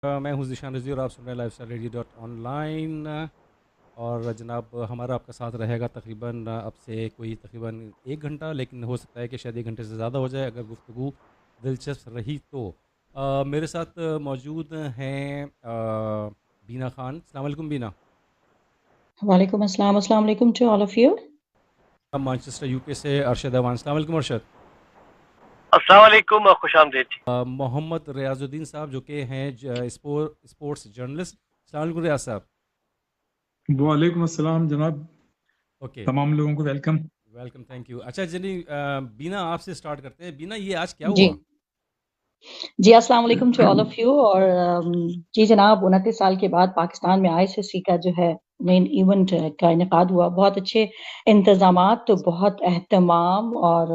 मैं हूँ ज़ीशान रज़ी और आप सुन रहे हैं लाइफ़स्टाइल रेडियो डॉट ऑनलाइन। और जनाब हमारा आपका साथ रहेगा तकरीबन अब से कोई तकरीबन 1 घंटा, लेकिन हो सकता है कि शायद 1 घंटे से ज़्यादा हो जाए अगर गुफ्तगू दिलचस्प रही तो। मेरे साथ मौजूद हैं बीना ख़ान। अस्सलाम वालेकुम बीना। वालेकुम अस्सलाम अस्सलाम वालेकुम टू ऑल ऑफ यू। अब मैनचेस्टर यूके से अरशद अवान। अस्सलाम वालेकुम अरशद। अस्सलाम वालेकुम और खुश आमदीद। मोहम्मद रियाजुद्दीन साहब जो कि हैं स्पोर्ट्स जर्नलिस्ट। अस्सलाम वालेकुम रियाज साहब। वालेकुम अस्सलाम जनाब। ओके, तमाम लोगों को वेलकम। Welcome, thank you. अच्छा जनी, बीना आपसे स्टार्ट करते हैं। बीना, ये आज क्या जी हुआ? जी अस्सलाम वालेकुम टू ऑल ऑफ यू। और जी जनाब, 29 साल के बाद पाकिस्तान में आईसीसी का जो है मेन इवेंट का इनेकाद हुआ। बहुत अच्छे इंतजामात, तो बहुत एहतमाम और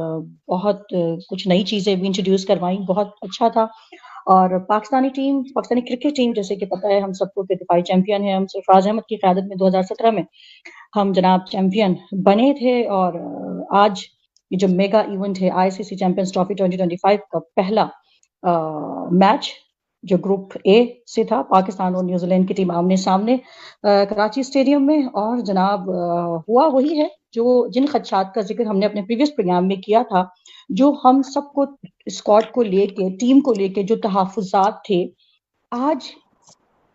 बहुत कुछ नई चीज़ें भी इंट्रोड्यूस करवाई। बहुत अच्छा था। और पाकिस्तानी क्रिकेट टीम, जैसे कि पता है हम सबको, कि दिफाई चैंपियन है। हम सरफराज अहमद की क़यादत में 2017 में हम जनाब चैंपियन बने थे। और आज ये जो मेगा इवेंट है आईसीसी चैंपियंस ट्रॉफी 2025 का पहला मैच, जो ग्रुप ए से था, पाकिस्तान और न्यूजीलैंड की टीम आमने सामने कराची स्टेडियम में। और जनाब हुआ वही है जो जिन खदशात का जिक्र हमने अपने प्रीवियस प्रोग्राम में किया था। जो हम सबको, स्क्वाड को लेके, टीम को लेके जो तहफ़्फ़ुज़ात थे, आज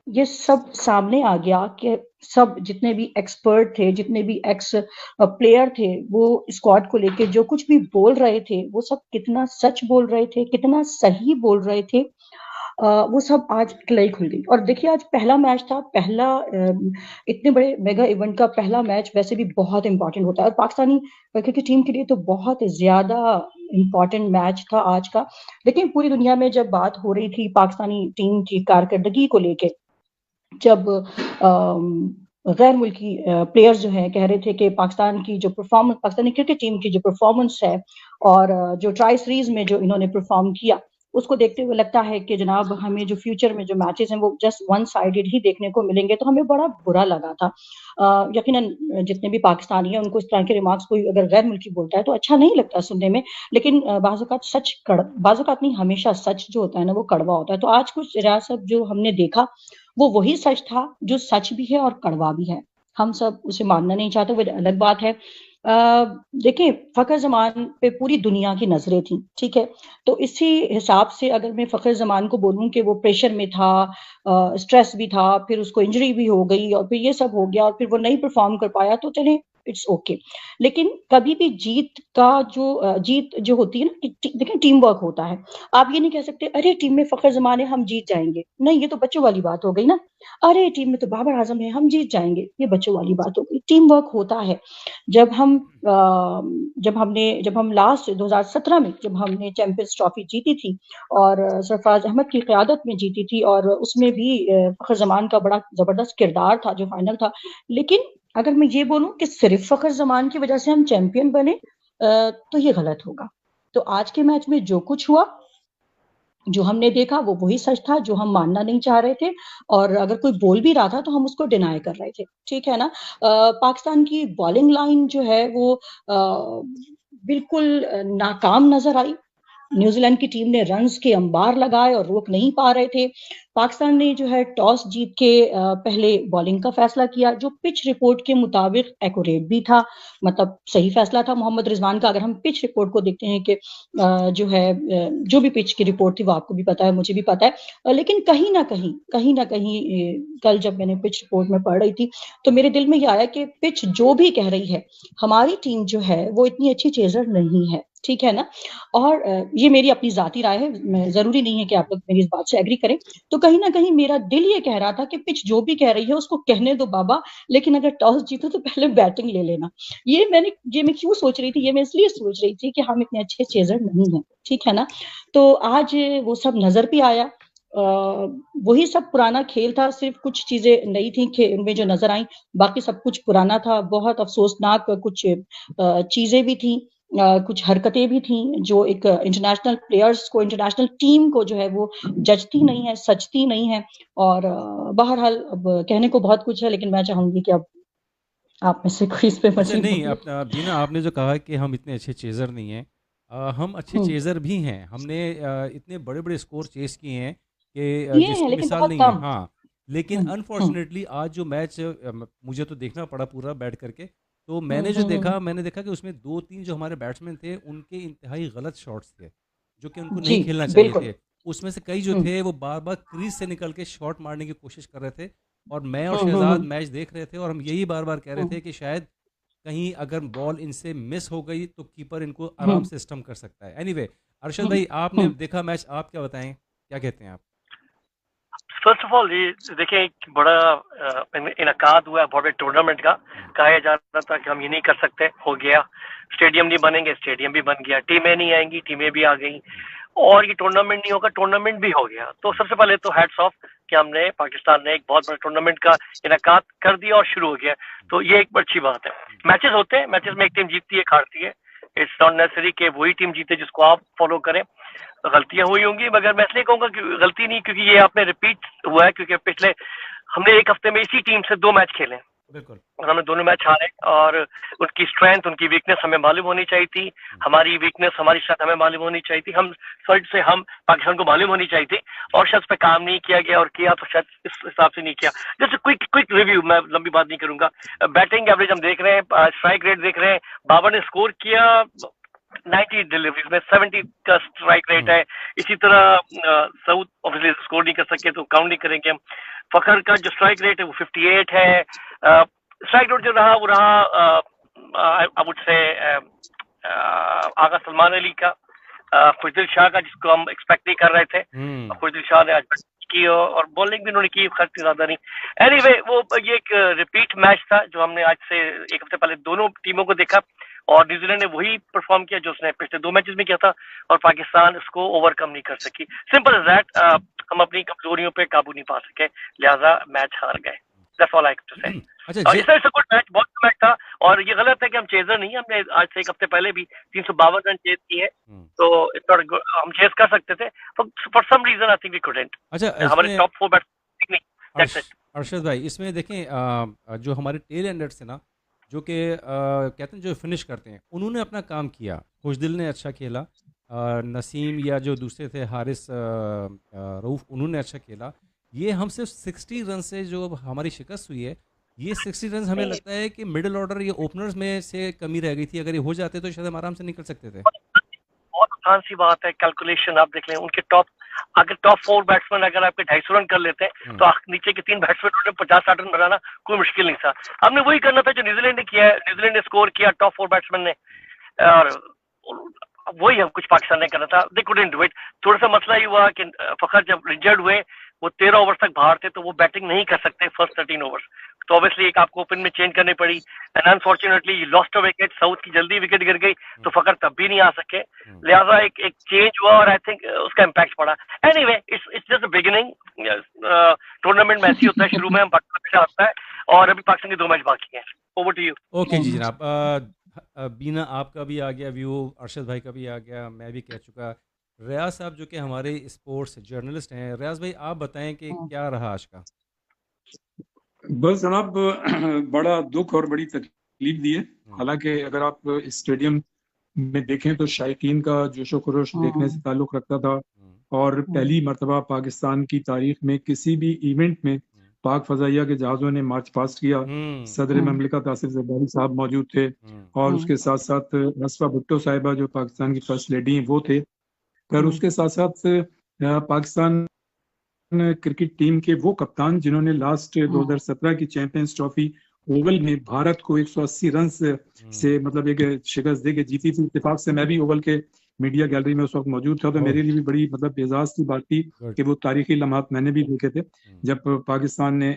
ये सब सामने आ गया कि सब जितने भी एक्सपर्ट थे, जितने भी एक्स प्लेयर थे, वो स्क्वाड को लेके जो कुछ भी बोल रहे थे, वो सब कितना सच बोल रहे थे, कितना सही बोल रहे थे। वो सब आज क्लियर खुल गई। और देखिए, आज पहला मैच था, इतने बड़े मेगा इवेंट का पहला मैच वैसे भी बहुत इंपॉर्टेंट होता है, और पाकिस्तानी क्रिकेट टीम के लिए तो बहुत ज्यादा इम्पोर्टेंट मैच था आज का। लेकिन पूरी दुनिया में जब बात हो रही थी पाकिस्तानी टीम की कारकर्दगी को लेके, जब गैर मुल्की प्लेयर्स जो हैं कह रहे थे कि पाकिस्तानी क्रिकेट टीम की जो परफॉर्मेंस है, और जो ट्राई सीरीज में जो इन्होंने परफॉर्म किया, उसको देखते हुए लगता है कि जनाब हमें जो फ्यूचर में जो मैचेस हैं वो जस्ट वन साइडेड ही देखने को मिलेंगे। तो हमें बड़ा बुरा लगा था। यकीनन जितने भी पाकिस्तानी हैं उनको इस तरह के रिमार्क्स कोई अगर गैर मुल्की बोलता है तो अच्छा नहीं लगता सुनने में। लेकिन बाज़ औक़ात नहीं, हमेशा सच जो होता है ना वो कड़वा होता है। तो आज कुछ रियासत जो हमने देखा, वो वही सच था जो सच भी है और कड़वा भी है। हम सब उसे मानना नहीं चाहते, वो अलग बात है। अ, देखिए, फ़खर ज़मान पे पूरी दुनिया की नज़रें थीं, ठीक है? तो इसी हिसाब से अगर मैं फ़खर ज़मान को बोलूँ कि वो प्रेशर में था, स्ट्रेस भी था, फिर उसको इंजरी भी हो गई और फिर ये सब हो गया और फिर वो नहीं परफ़ॉर्म कर पाया, तो चलें, इट्स ओके। लेकिन कभी भी जीत जो होती है ना, कि देखिए टीम वर्क होता है। आप ये नहीं कह सकते, अरे टीम में फ़खर ज़मान है, हम जीत जाएँगे। नहीं, ये तो बच्चों वाली बात हो गई ना। अरे टीम में तो बाबर आज़म है, हम जीत जाएँगे। ये बच्चों वाली बात हो गई। टीम वर्क होता है। जब हम अ, जब हम लास्ट 2017 में जब हमने चैंपियंस ट्रॉफी जीती थी, और सरफराज अहमद की क़यादत में जीती थी, और उसमें भी फ़खर ज़मान का बड़ा ज़बरदस्त किरदार था जो फाइनल था। लेकिन अगर मैं ये बोलूँ कि सिर्फ़ फ़खर ज़मान की वज़ह से हम चैंपियन बने, तो ये गलत होगा। तो आज के मैच में जो कुछ हुआ, जो हमने देखा, वो वही सच था जो हम मानना नहीं चाह रहे थे। और अगर कोई बोल भी रहा था तो हम उसको डिनाई कर रहे थे, ठीक है ना? पाकिस्तान की बॉलिंग लाइन जो है वो बिल्कुल नाकाम नज़र आई। न्यूजीलैंड की टीम ने रन्स के अंबार लगाए और रोक नहीं पा रहे थे। पाकिस्तान ने जो है टॉस जीत के पहले बॉलिंग का फैसला किया, जो पिच रिपोर्ट के मुताबिक एक्यूरेट भी था, मतलब सही फैसला था मोहम्मद रिजवान का। अगर हम पिच रिपोर्ट को देखते हैं कि जो भी पिच की रिपोर्ट थी वो आपको भी पता है, मुझे भी पता है। लेकिन कहीं न कहीं कल जब मैंने पिच रिपोर्ट में पढ़ रही थी, तो मेरे दिल में ये आया कि पिच जो भी कह रही है, हमारी टीम जो है वो इतनी अच्छी चेज़र नहीं है, ठीक है ना? और ये मेरी अपनी ज़ाती राय है, मैं ज़रूरी नहीं है कि आप लोग मेरी इस बात से एग्री करें। तो कहीं न कहीं मेरा दिल ये कह रहा था कि पिच जो भी कह रही है उसको कहने दो बाबा, लेकिन अगर टॉस जीतो तो पहले बैटिंग ले लेना। ये मैं क्यों सोच रही थी? ये मैं इसलिए सोच रही थी कि हम इतने अच्छे चेज़र नहीं हैं, ठीक है ना? तो आज वो सब नज़र भी आया। वही सब पुराना खेल था, सिर्फ़ कुछ चीज़ें नई थी खे उनमें जो नज़र आईं, बाकी सब कुछ पुराना था। बहुत अफ़सोसनाक कुछ चीज़ें भी थीं, कुछ हरकतें भी थीं जो एक इंटरनेशनल प्लेयर्स को, इंटरनेशनल टीम को जो है वो जचती नहीं है, सचती नहीं है। और बहरहाल अब कहने को बहुत कुछ है, लेकिन मैं चाहूँगी कि अब आप में से कोई इस पे अच्छा मज़ीद नहीं, बोले। बीना, आपने जो कहा कि हम इतने अच्छे चेज़र नहीं हैं, हम अच्छे हुँ, चेज़र भी हैं। हमने इतने बड़े-बड़े स्कोर चेज़ किए हैं कि ये है जिसकी लेकिन मिसाल बहुत नहीं है। कम। हाँ, लेकिन हम्म, हम्म, अनफॉर्चुनेटली आज जो मैच मुझे तो देखना पड़ा पूरा बैठ करके, तो हम्म। मैंने देखा कि उसमें 2-3 जो हमारे बैट्समैन थे उनके इंतहाई गलत शॉट्स थे, जो कि उनको जी, नहीं खेलना चाहिए बिल्कुल। थे। उसमें से कई जो हम्म, थे वो बार-बार क्रीज से निकल के शॉट मारने की कोशिश कर रहे थे, और मैं और हम्म, शहज़ाद हम्म, मैच देख रहे थे और हम यही बार-बार कह रहे हम्म, थे कि शायद कहीं अगर बॉल इनसे मिस हो गई तो कीपर इनको आराम हम्म, से स्टम्प कर सकता है। एनीवे अरशद हम्म, भाई, आपने हम्म, देखा मैच, आप क्या बताएं, क्या कहते हैं आप? फर्स्ट ऑफ ऑल ये देखिए, एक बड़ा इनकाद हुआ है बहुत बड़े टूर्नामेंट का। हम्म, कहा जा रहा था कि हम ये नहीं कर सकते, हो गया। स्टेडियम नहीं बनेंगे, स्टेडियम भी बन गया। टीमें नहीं आएंगी, टीमें भी आ गई। हम्म, और ये टूर्नामेंट नहीं होगा, टूर्नामेंट भी हो गया। तो हम्म, सबसे पहले तो हैट्स ऑफ कि हमने, पाकिस्तान ने एक बहुत बड़े टूर्नामेंट का इनकाद कर दिया और शुरू हो गया। तो ये एक अच्छी बात है। मैचेस होते हैं, मैचेस में एक टीम जीतती है, एक हारती है। इट्स नॉट नेसेसरी कि वही टीम जीते जिसको आप फॉलो करें। गलतियां हुई होंगी, मगर मैं इसलिए कहूंगा कि गलती नहीं, क्योंकि ये आपने रिपीट हुआ है। क्योंकि पिछले हमने एक हफ्ते में इसी टीम से 2 मैच खेले बिल्कुल। और हमने दोनों मैच हारे। और उनकी स्ट्रेंथ, उनकी वीकनेस हमें मालूम होनी चाहिए थी। हम्म, हमारी वीकनेस, हमारी स्ट्रेंथ हमें मालूम होनी चाहिए थी। हम सर्च से हम पाकिस्तान को मालूम होनी चाहिए थी। और शायद उस पर काम नहीं किया गया, और किया तो शायद इस हिसाब से नहीं किया। जैसे क्विक क्विक रिव्यू, मैं लंबी बात नहीं करूंगा। बैटिंग एवरेज हम देख रहे हैं, स्ट्राइक रेट देख रहे हैं। बाबर ने स्कोर किया 90 डिलीवरीज में, 70 का स्ट्राइक रेट हम्म, है। इसी तरह साउथ ऑब्वियसली स्कोर नहीं कर सके तो काउंट नहीं करेंगे हम। फखर का जो स्ट्राइक रेट है वो 58 है। स्ट्राइक रेट जो रहा वो रहा, आई वुड से आगा सलमान अली का, खुशदिल शाह का, जिसको हम एक्सपेक्ट नहीं कर रहे थे। हम्म, खुशदिल शाह ने आज batting की, और बॉलिंग भी उन्होंने की, खर्च ज्यादा नहीं। एनीवे वो ये एक रिपीट मैच था जो हमने आज से एक हफ्ते पहले दोनों टीमों को देखा। और न्यूजीलैंड ने वही परफॉर्म किया जो उसने पिछले 2 मैचेस में किया था, और पाकिस्तान इसको ओवरकम नहीं कर सकी। Simple as that. हम अपनी कमजोरियों पे काबू नहीं पा सके, लिहाजा मैच हार गए। That's all I have to say. अच्छा और जे इट्स गुड मैच, बहुत अच्छा मैच था। और ये गलत है कि हम चेजर नहीं, हमने आज से एक हफ्ते पहले भी 352 रन चेज किए। हम्म, तो इट्स नॉट गुड, हम चेज कर सकते थे। For some reason I think we couldn't. अच्छा हमारे इसमें टॉप 4 बैट्समैन नहीं। अर्श दैट्स इट। अरशद भाई, इसमें देखें जो हमारे टेल एंडर्स थे ना, जो कि कहते हैं जो फिनिश करते हैं, उन्होंने अपना काम किया। खुशदिल ने अच्छा खेला, नसीम या जो दूसरे थे हारिस रऊफ़, उन्होंने अच्छा खेला। ये हम सिर्फ 60 रन से जो हमारी शिकस्त हुई है, ये 60 रन हमें लगता है कि मिडिल ऑर्डर या ओपनर्स में से कमी रह गई थी। अगर ये हो जाते तो शायद हम आराम से निकल सकते थे। बहुत आसान सी बात है, कैलकुलेशन आप देख लें। उनके अगर टॉप 4 बैट्समैन अगर आपके 250 रन कर लेते हैं, हम्म, तो नीचे के 3 बैट्समैन ने 50-60 रन बनाना कोई मुश्किल नहीं था। हमने वही करना था जो न्यूजीलैंड ने किया है। न्यूजीलैंड ने स्कोर किया टॉप 4 बैट्समैन ने, और वही हम कुछ पाकिस्तान ने करना था। They couldn't do it. थोड़ा सा मसला ये हुआ कि फखर जब इंजर्ड हुए, वो 13 ओवर तक बाहर थे, तो वो बैटिंग नहीं कर सकते फर्स्ट 13 ओवर्स। तो ऑब्वियसली एक आपको ओपन में चेंज करनी पड़ी। And unfortunately lost a wicket, south की जल्दी विकेट गिर गई, तो हम्म, फखर तब भी नहीं आ सके। हम्म, लिहाजा एक एक चेंज हुआ, और आई थिंक उसका इम्पैक्ट पड़ा। Anyway it's just beginning. Tournament में ऐसी होता है, शुरू में हम अच्छा आता है। और अभी पाकिस्तान के 2 मैच बाकी हैं। Over to you. ओके जी हम्म, जनाब। बीना आपका भी आ गया व्यू, अरशद भाई का भी आ गया, मैं भी कह चुका। रियाज साहब जो कि हमारे स्पोर्ट्स जर्नलिस्ट हैं, रियाज भाई आप बताएं कि हम्म, क्या रहा आज का? बस जनाब, बड़ा दुख और बड़ी तकलीफ दी है। हम्म, हालांकि अगर आप स्टेडियम में देखें तो शायकीन का जोशो खरोश देखने से हम्म, ताल्लुक रखता था। हम्म, और हम्म, पहली मर्तबा पाकिस्तान की तारीख में किसी भी इवेंट में हम्म, पाक फजाइया के जहाज़ों ने मार्च पास्ट किया। हम्म, सदर हम्म, ममलिकत आसिफ जरदारी साहब मौजूद थे, हम्म, और हम्म, उसके साथ साथ असफा भुट्टो साहिबा जो पाकिस्तान की फर्स्ट लेडी हैं वो थे। फिर हम्म, उसके साथ साथ पाकिस्तान क्रिकेट टीम के वो कप्तान जिन्होंने लास्ट हम्म, 2017 की चैंपियंस ट्रॉफी ओवल में भारत को 180 रन हम्म, से मतलब एक शिकस्त दे के जीती थी। इत्तेफाक से मैं भी ओवल के मीडिया गैलरी में उस वक्त मौजूद था, तो ओह मेरे लिए भी बड़ी मतलब एजाज की बात थी गुड। कि वो तारीखी लम्हात मैंने भी देखे थे हम्म, जब पाकिस्तान ने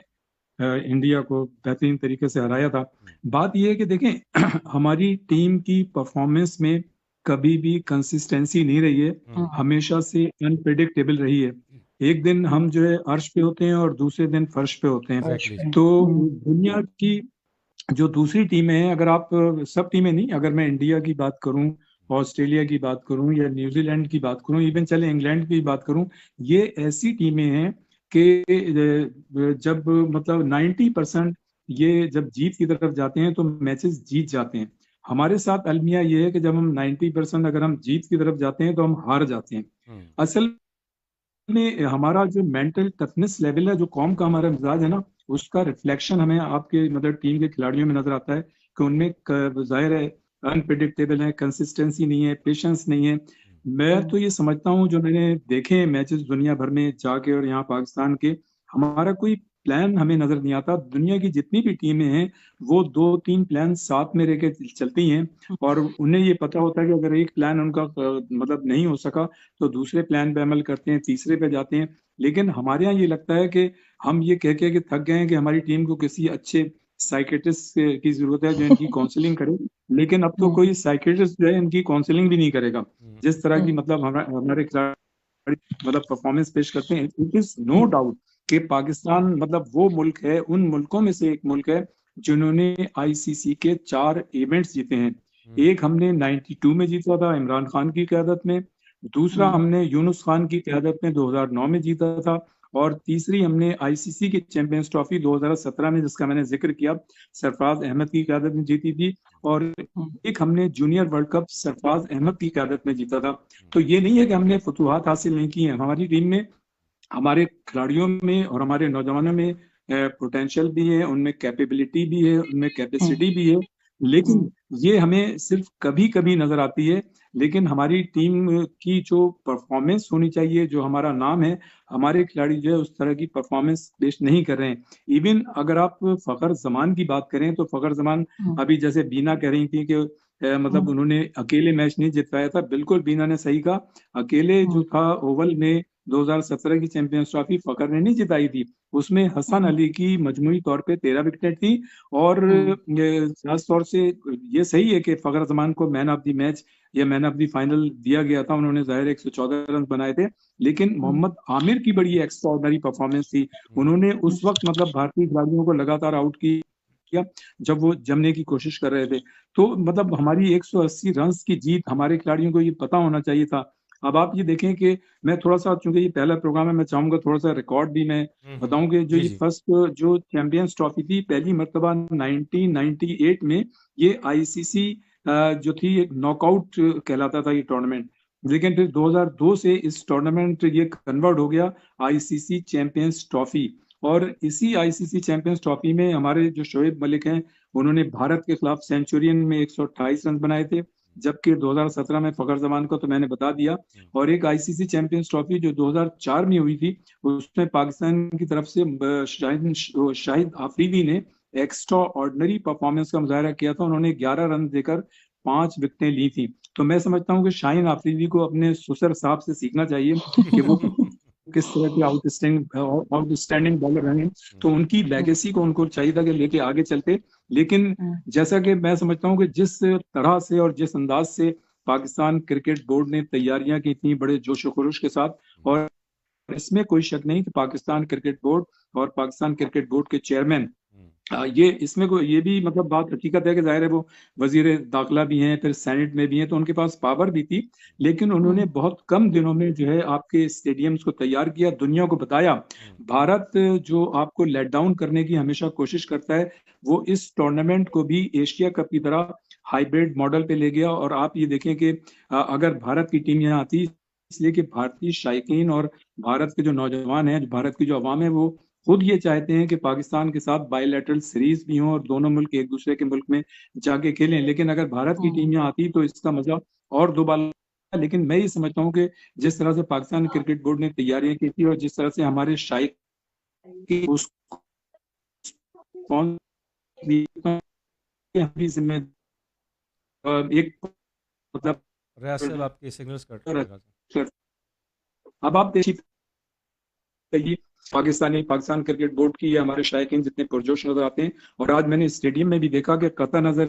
इंडिया को बेहतरीन तरीके से हराया था। हम्म, बात यह है कि देखें हमारी टीम की परफॉर्मेंस में कभी भी कंसिस्टेंसी नहीं रही है, हम्म, हमेशा से अनप्रिडिक्टेबल रही है। एक दिन हम जो है अर्श पे होते हैं और दूसरे दिन फर्श पे होते हैं। फर्श एग्जैक्टली पे। जी। तो दुनिया की जो दूसरी टीमें हैं, अगर आप सब टीमें नहीं, अगर मैं इंडिया की बात करूं, ऑस्ट्रेलिया की बात करूं या न्यूजीलैंड की बात करूं, इवन चले इंग्लैंड की बात करूं, ये ऐसी टीमें हैं कि जब मतलब 90% ये जब जीत की तरफ जाते हैं तो मैचेस जीत जाते हैं। हमारे साथ अलमिया ये है कि जब हम 90% अगर हम जीत की तरफ जाते हैं तो हम हार जाते हैं। हम्म, असल में हमारा जो मेंटल टफनेस लेवल है, जो कौम का हमारा मिजाज है ना, उसका रिफ्लेक्शन हमें आपके मतलब टीम के खिलाड़ियों में नजर आता है कि उनमें जाहिर है अनप्रिडिक्टेबल है, कंसिस्टेंसी नहीं है, पेशेंस नहीं है। मैं तो ये समझता हूँ, जो मैंने देखे हैं मैचेस दुनिया भर में जाके और यहाँ पाकिस्तान के, हमारा कोई प्लान हमें नजर नहीं आता। दुनिया की जितनी भी टीमें हैं वो 2-3 प्लान साथ में रह के चलती हैं, और उन्हें ये पता होता है कि अगर एक प्लान उनका मतलब नहीं हो सका तो दूसरे प्लान पे अमल करते हैं, तीसरे पे जाते हैं। लेकिन हमारे यहाँ ये लगता है कि हम ये कह के कि थक गए हैं कि हमारी टीम को किसी अच्छे साइकेट्रिस्ट की जरूरत है जो इनकी काउंसलिंग करे, लेकिन अब तो कोई साइकेट्रिस्ट जो है इनकी काउंसलिंग भी नहीं करेगा। जिस तरह की मतलब हमारे खिलाड़ी मतलब परफॉर्मेंस पेश करते हैं, इट इज नो डाउट कि पाकिस्तान मतलब वो मुल्क है, उन मुल्कों में से एक मुल्क है जिन्होंने आईसीसी के 4 इवेंट्स जीते हैं। एक हमने 92 में जीता था इमरान खान की क़यादत में, दूसरा हमने यूनुस खान की क़यादत में 2009 में जीता था, और तीसरी हमने आईसीसी की चैंपियंस ट्रॉफी 2017 में, जिसका मैंने जिक्र किया, सरफराज अहमद की क़यादत में जीती थी, और एक हमने junior world cup Sarfaraz Ahmed की क़यादत में जीता था। तो ये नहीं है कि हमने फतूहात हासिल नहीं की हैं, हमारी टीम में, हमारे खिलाड़ियों में और हमारे नौजवानों में पोटेंशियल भी है, उनमें कैपेबिलिटी भी है, उनमें कैपेसिटी भी है, लेकिन ये हमें सिर्फ कभी कभी नजर आती है। लेकिन हमारी टीम की जो परफॉर्मेंस होनी चाहिए, जो हमारा नाम है, हमारे खिलाड़ी जो है उस तरह की परफॉर्मेंस पेश नहीं कर रहे हैं। इवन अगर आप फखर जमान की बात करें तो फखर जमान, अभी जैसे बीना कह रही थी कि मतलब उन्होंने अकेले मैच नहीं जितवाया था, बिल्कुल बीना ने सही कहा। अकेले जो था ओवल में 2017 की चैंपियंस ट्रॉफी फखर ने नहीं जिताई थी, उसमें हसन अली की मजमूई तौर पे 13 विकेट थी, और खास तौर से ये सही है कि फखर जमान को मैन ऑफ द मैच या मैन ऑफ द फाइनल दिया गया था, उन्होंने जाहिर 114 रन बनाए थे, लेकिन मोहम्मद आमिर की बड़ी एक्स्ट्राऑर्डिनरी परफॉर्मेंस थी। उन्होंने उस वक्त मतलब भारतीय खिलाड़ियों को लगातार आउट किया जब वो जमने की कोशिश कर रहे थे। तो मतलब हमारी 180 रन की जीत, हमारे खिलाड़ियों को ये पता होना चाहिए था। अब आप ये देखें कि मैं थोड़ा सा, चूंकि ये पहला प्रोग्राम है, मैं चाहूंगा थोड़ा सा रिकॉर्ड भी मैं बताऊं कि जो जी ये जी फर्स्ट जो चैंपियंस ट्रॉफी थी, पहली मर्तबा 1998 में ये आईसीसी जो थी एक नॉकआउट कहलाता था ये टूर्नामेंट, लेकिन फिर 2002 से इस टूर्नामेंट ये कन्वर्ट हो गया आईसीसी चैंपियंस ट्रॉफी। और इसी आईसीसी चैंपियंस ट्रॉफी में हमारे जो शोएब मलिक हैं, उन्होंने भारत के खिलाफ सेंचुरियन में 128 रन बनाए थे, जबकि 2017 में फखर जमान को तो मैंने बता दिया। और एक आईसीसी चैंपियंस ट्रॉफी जो 2004 में हुई थी, उसमें पाकिस्तान की तरफ से शाहिद आफरीदी ने एक्स्ट्रा ऑर्डिनरी परफॉर्मेंस का मुजाहरा किया था, उन्होंने 11 रन देकर 5 विकेटें ली थी। तो मैं समझता हूँ कि शाहिद आफरीदी को अपने सुसर साहब से सीखना चाहिए कि वो किस तरह के आउटस्टैंडिंग बॉलर रहे, तो उनकी लेगेसी को उनको चाहिए था कि लेके आगे चलते। लेकिन जैसा कि मैं समझता हूँ कि जिस तरह से और जिस अंदाज से पाकिस्तान क्रिकेट बोर्ड ने तैयारियां की थी बड़े जोश खरोश के साथ, और इसमें कोई शक नहीं कि पाकिस्तान क्रिकेट बोर्ड और पाकिस्तान क्रिकेट बोर्ड के चेयरमैन, ये इसमें को ये भी मतलब बात हकीकत है कि जाहिर है वो वजीर दाखिला भी हैं, फिर सेनेट में भी हैं, तो उनके पास पावर भी थी, लेकिन उन्होंने बहुत कम दिनों में जो है आपके स्टेडियम्स को तैयार किया, दुनिया को बताया। भारत जो आपको लेट डाउन करने की हमेशा कोशिश करता है, वो इस टूर्नामेंट को भी एशिया कप की तरह हाइब्रिड मॉडल पे ले गया। और आप ये देखें कि अगर भारत की टीम यहाँ आती, इसलिए कि भारतीय शायकीन और भारत के जो नौजवान हैं, भारत की जो अवाम है, वो खुद ये चाहते हैं कि पाकिस्तान के साथ बायलैटरल सीरीज भी हो और दोनों मुल्क एक दूसरे के मुल्क में जाके खेलें। लेकिन अगर भारत की टीम यहाँ आती तो इसका मजा और दोबारा। लेकिन मैं ये समझता हूँ कि जिस तरह से पाकिस्तान क्रिकेट बोर्ड ने तैयारियां की थी और जिस तरह से हमारे शायक की एक मतलब रियाज साहब आपके सिग्नल्स कट रहे हैं। अब आप देखिए पाकिस्तान क्रिकेट बोर्ड की हमारे शायकीन जितने पुरजोश नजर आते हैं, और आज मैंने स्टेडियम में भी देखा कि कतई नजर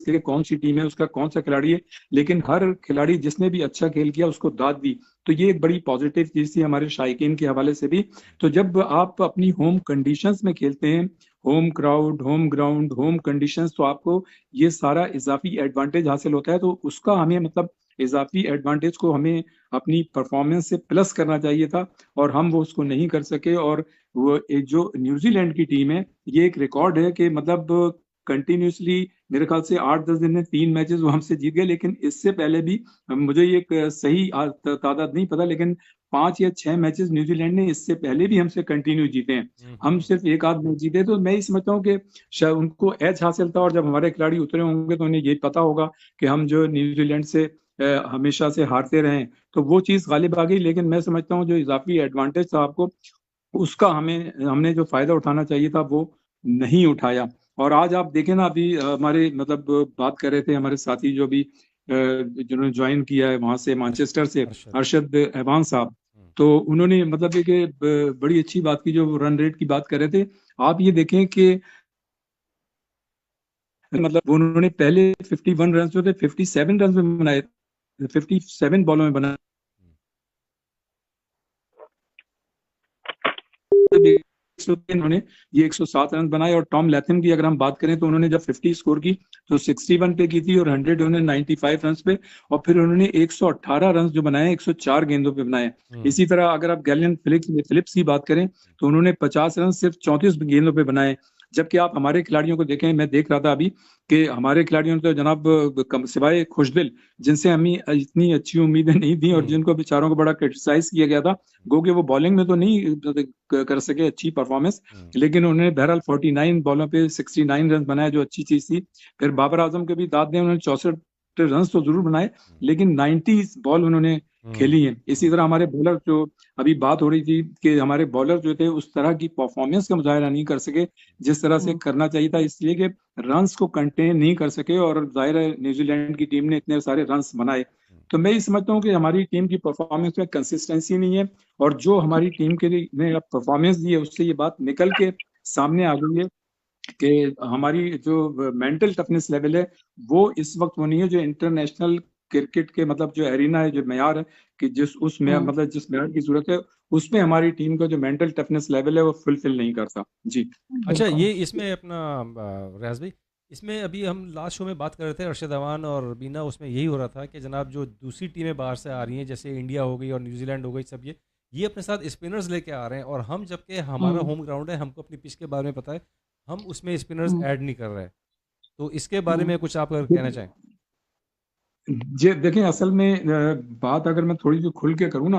कि कौन सी टीम है, उसका कौन सा खिलाड़ी है, लेकिन हर खिलाड़ी जिसने भी अच्छा खेल किया उसको दाद दी। तो ये एक बड़ी पॉजिटिव चीज थी हमारे शायकीन के हवाले से भी। तो जब आप अपनी होम कंडीशंस में खेलते हैं, home crowd, home ground, home conditions, तो आपको ये सारा इजाफी एडवांटेज हासिल होता है। तो उसका हमें मतलब इजाफी एडवांटेज को हमें अपनी परफॉर्मेंस से प्लस करना चाहिए था, और हम वो उसको नहीं कर सके। और वो जो न्यूजीलैंड की टीम है, ये एक रिकॉर्ड है कि मतलब कंटिन्यूसली मेरे ख्याल से 8-10 दिन में 3 मैचेस वो हमसे जीत गए, लेकिन इससे पहले भी मुझे ये एक सही तादाद नहीं पता, लेकिन 5 या 6 मैचेस न्यूजीलैंड ने इससे पहले भी हमसे कंटिन्यू जीते हैं। हम सिर्फ एक आध मैच जीते। तो मैं ये समझता हूँ कि शायद उनको एज हासिल था, और जब हमारे खिलाड़ी उतरे होंगे तो उन्हें ये पता होगा कि हम जो न्यूजीलैंड से हमेशा से हारते रहे, तो वो चीज गालिब आ गई। लेकिन मैं समझता हूँ जो इजाफी एडवांटेज था आपको, उसका हमने जो फायदा उठाना चाहिए था वो नहीं उठाया। और आज आप देखें ना, अभी हमारे मतलब बात कर रहे थे हमारे साथी जो भी जिन्होंने ज्वाइन किया है वहां से मैनचेस्टर से, अरशद एवान साहब, तो उन्होंने मतलब ये कि बड़ी अच्छी बात की, जो रन रेट की बात कर रहे थे। आप ये देखें कि मतलब उन्होंने पहले 51 रन जो थे 57 रन में बनाए, 57 बॉलों में बनाए, इन्होंने ये 107 रन बनाए। और टॉम लैथम की अगर हम बात करें तो उन्होंने जब 50 स्कोर की तो 61 पे की थी, और 100 उन्होंने 95 रन पे, और फिर उन्होंने 118 रन जो बनाए 104 गेंदों पे बनाए। इसी तरह अगर आप गैलियन फिलिप्स की बात करें तो उन्होंने 50 रन सिर्फ 34 गेंदों पे बनाए। जबकि आप हमारे खिलाड़ियों को देखें, मैं देख रहा था अभी कि हमारे खिलाड़ियों ने तो जनाब सिवाय खुशदिल, जिनसे हमें इतनी अच्छी उम्मीदें नहीं थी और जिनको बेचारों को बड़ा क्रिटिसाइज किया गया था, गो कि वो बॉलिंग में तो नहीं कर सके अच्छी परफॉर्मेंस, लेकिन उन्होंने बहरहाल 49 बॉलों पे 69 रन बनाए, जो अच्छी चीज थी। फिर बाबर आजम के भी दाद दें, उन्होंने 64 रन तो जरूर बनाए, लेकिन 90 बॉल उन्होंने खेली है। इसी तरह हमारे बॉलर, जो अभी बात हो रही थी कि हमारे बॉलर जो थे उस तरह की परफॉर्मेंस का मुजाहरा नहीं कर सके जिस तरह से करना चाहिए था, इसलिए कि रन्स को कंटेन नहीं कर सके, और जाहिर है न्यूजीलैंड की टीम ने इतने सारे रन्स बनाए। तो मैं ये समझता हूँ कि हमारी टीम की परफॉर्मेंस में कंसिस्टेंसी नहीं है, और जो हमारी टीम के लिए ने परफॉर्मेंस दी है उससे ये बात निकल के सामने आ गई है कि हमारी जो मेंटल टफनेस लेवल है वो इस वक्त वो नहीं है जो इंटरनेशनल क्रिकेट के मतलब जो एरिना है, जो मैयार है कि जिस मैयार की जरूरत है, उसमें हमारी टीम का जो मेंटल टफनेस लेवल है वो फुलफिल नहीं करता। जी अच्छा, ये इसमें अपना रियाज भाई, इसमें अभी हम लास्ट शो में बात कर रहे थे अरशद अवान और बीना, उसमें यही हो रहा था कि जनाब जो दूसरी टीमें बाहर से आ रही हैं, जैसे इंडिया हो गई और न्यूजीलैंड हो गई, सब ये अपने साथ स्पिनर्स लेके आ रहे हैं, और हम जबकि हमारा होम ग्राउंड है, हमको अपनी पिच के बारे में पता है, हम उसमें स्पिनर्स ऐड नहीं कर रहे। तो इसके बारे में कुछ आप अगर कहना चाहें। जी देखें, असल में बात अगर मैं थोड़ी सी खुल के करूँ ना,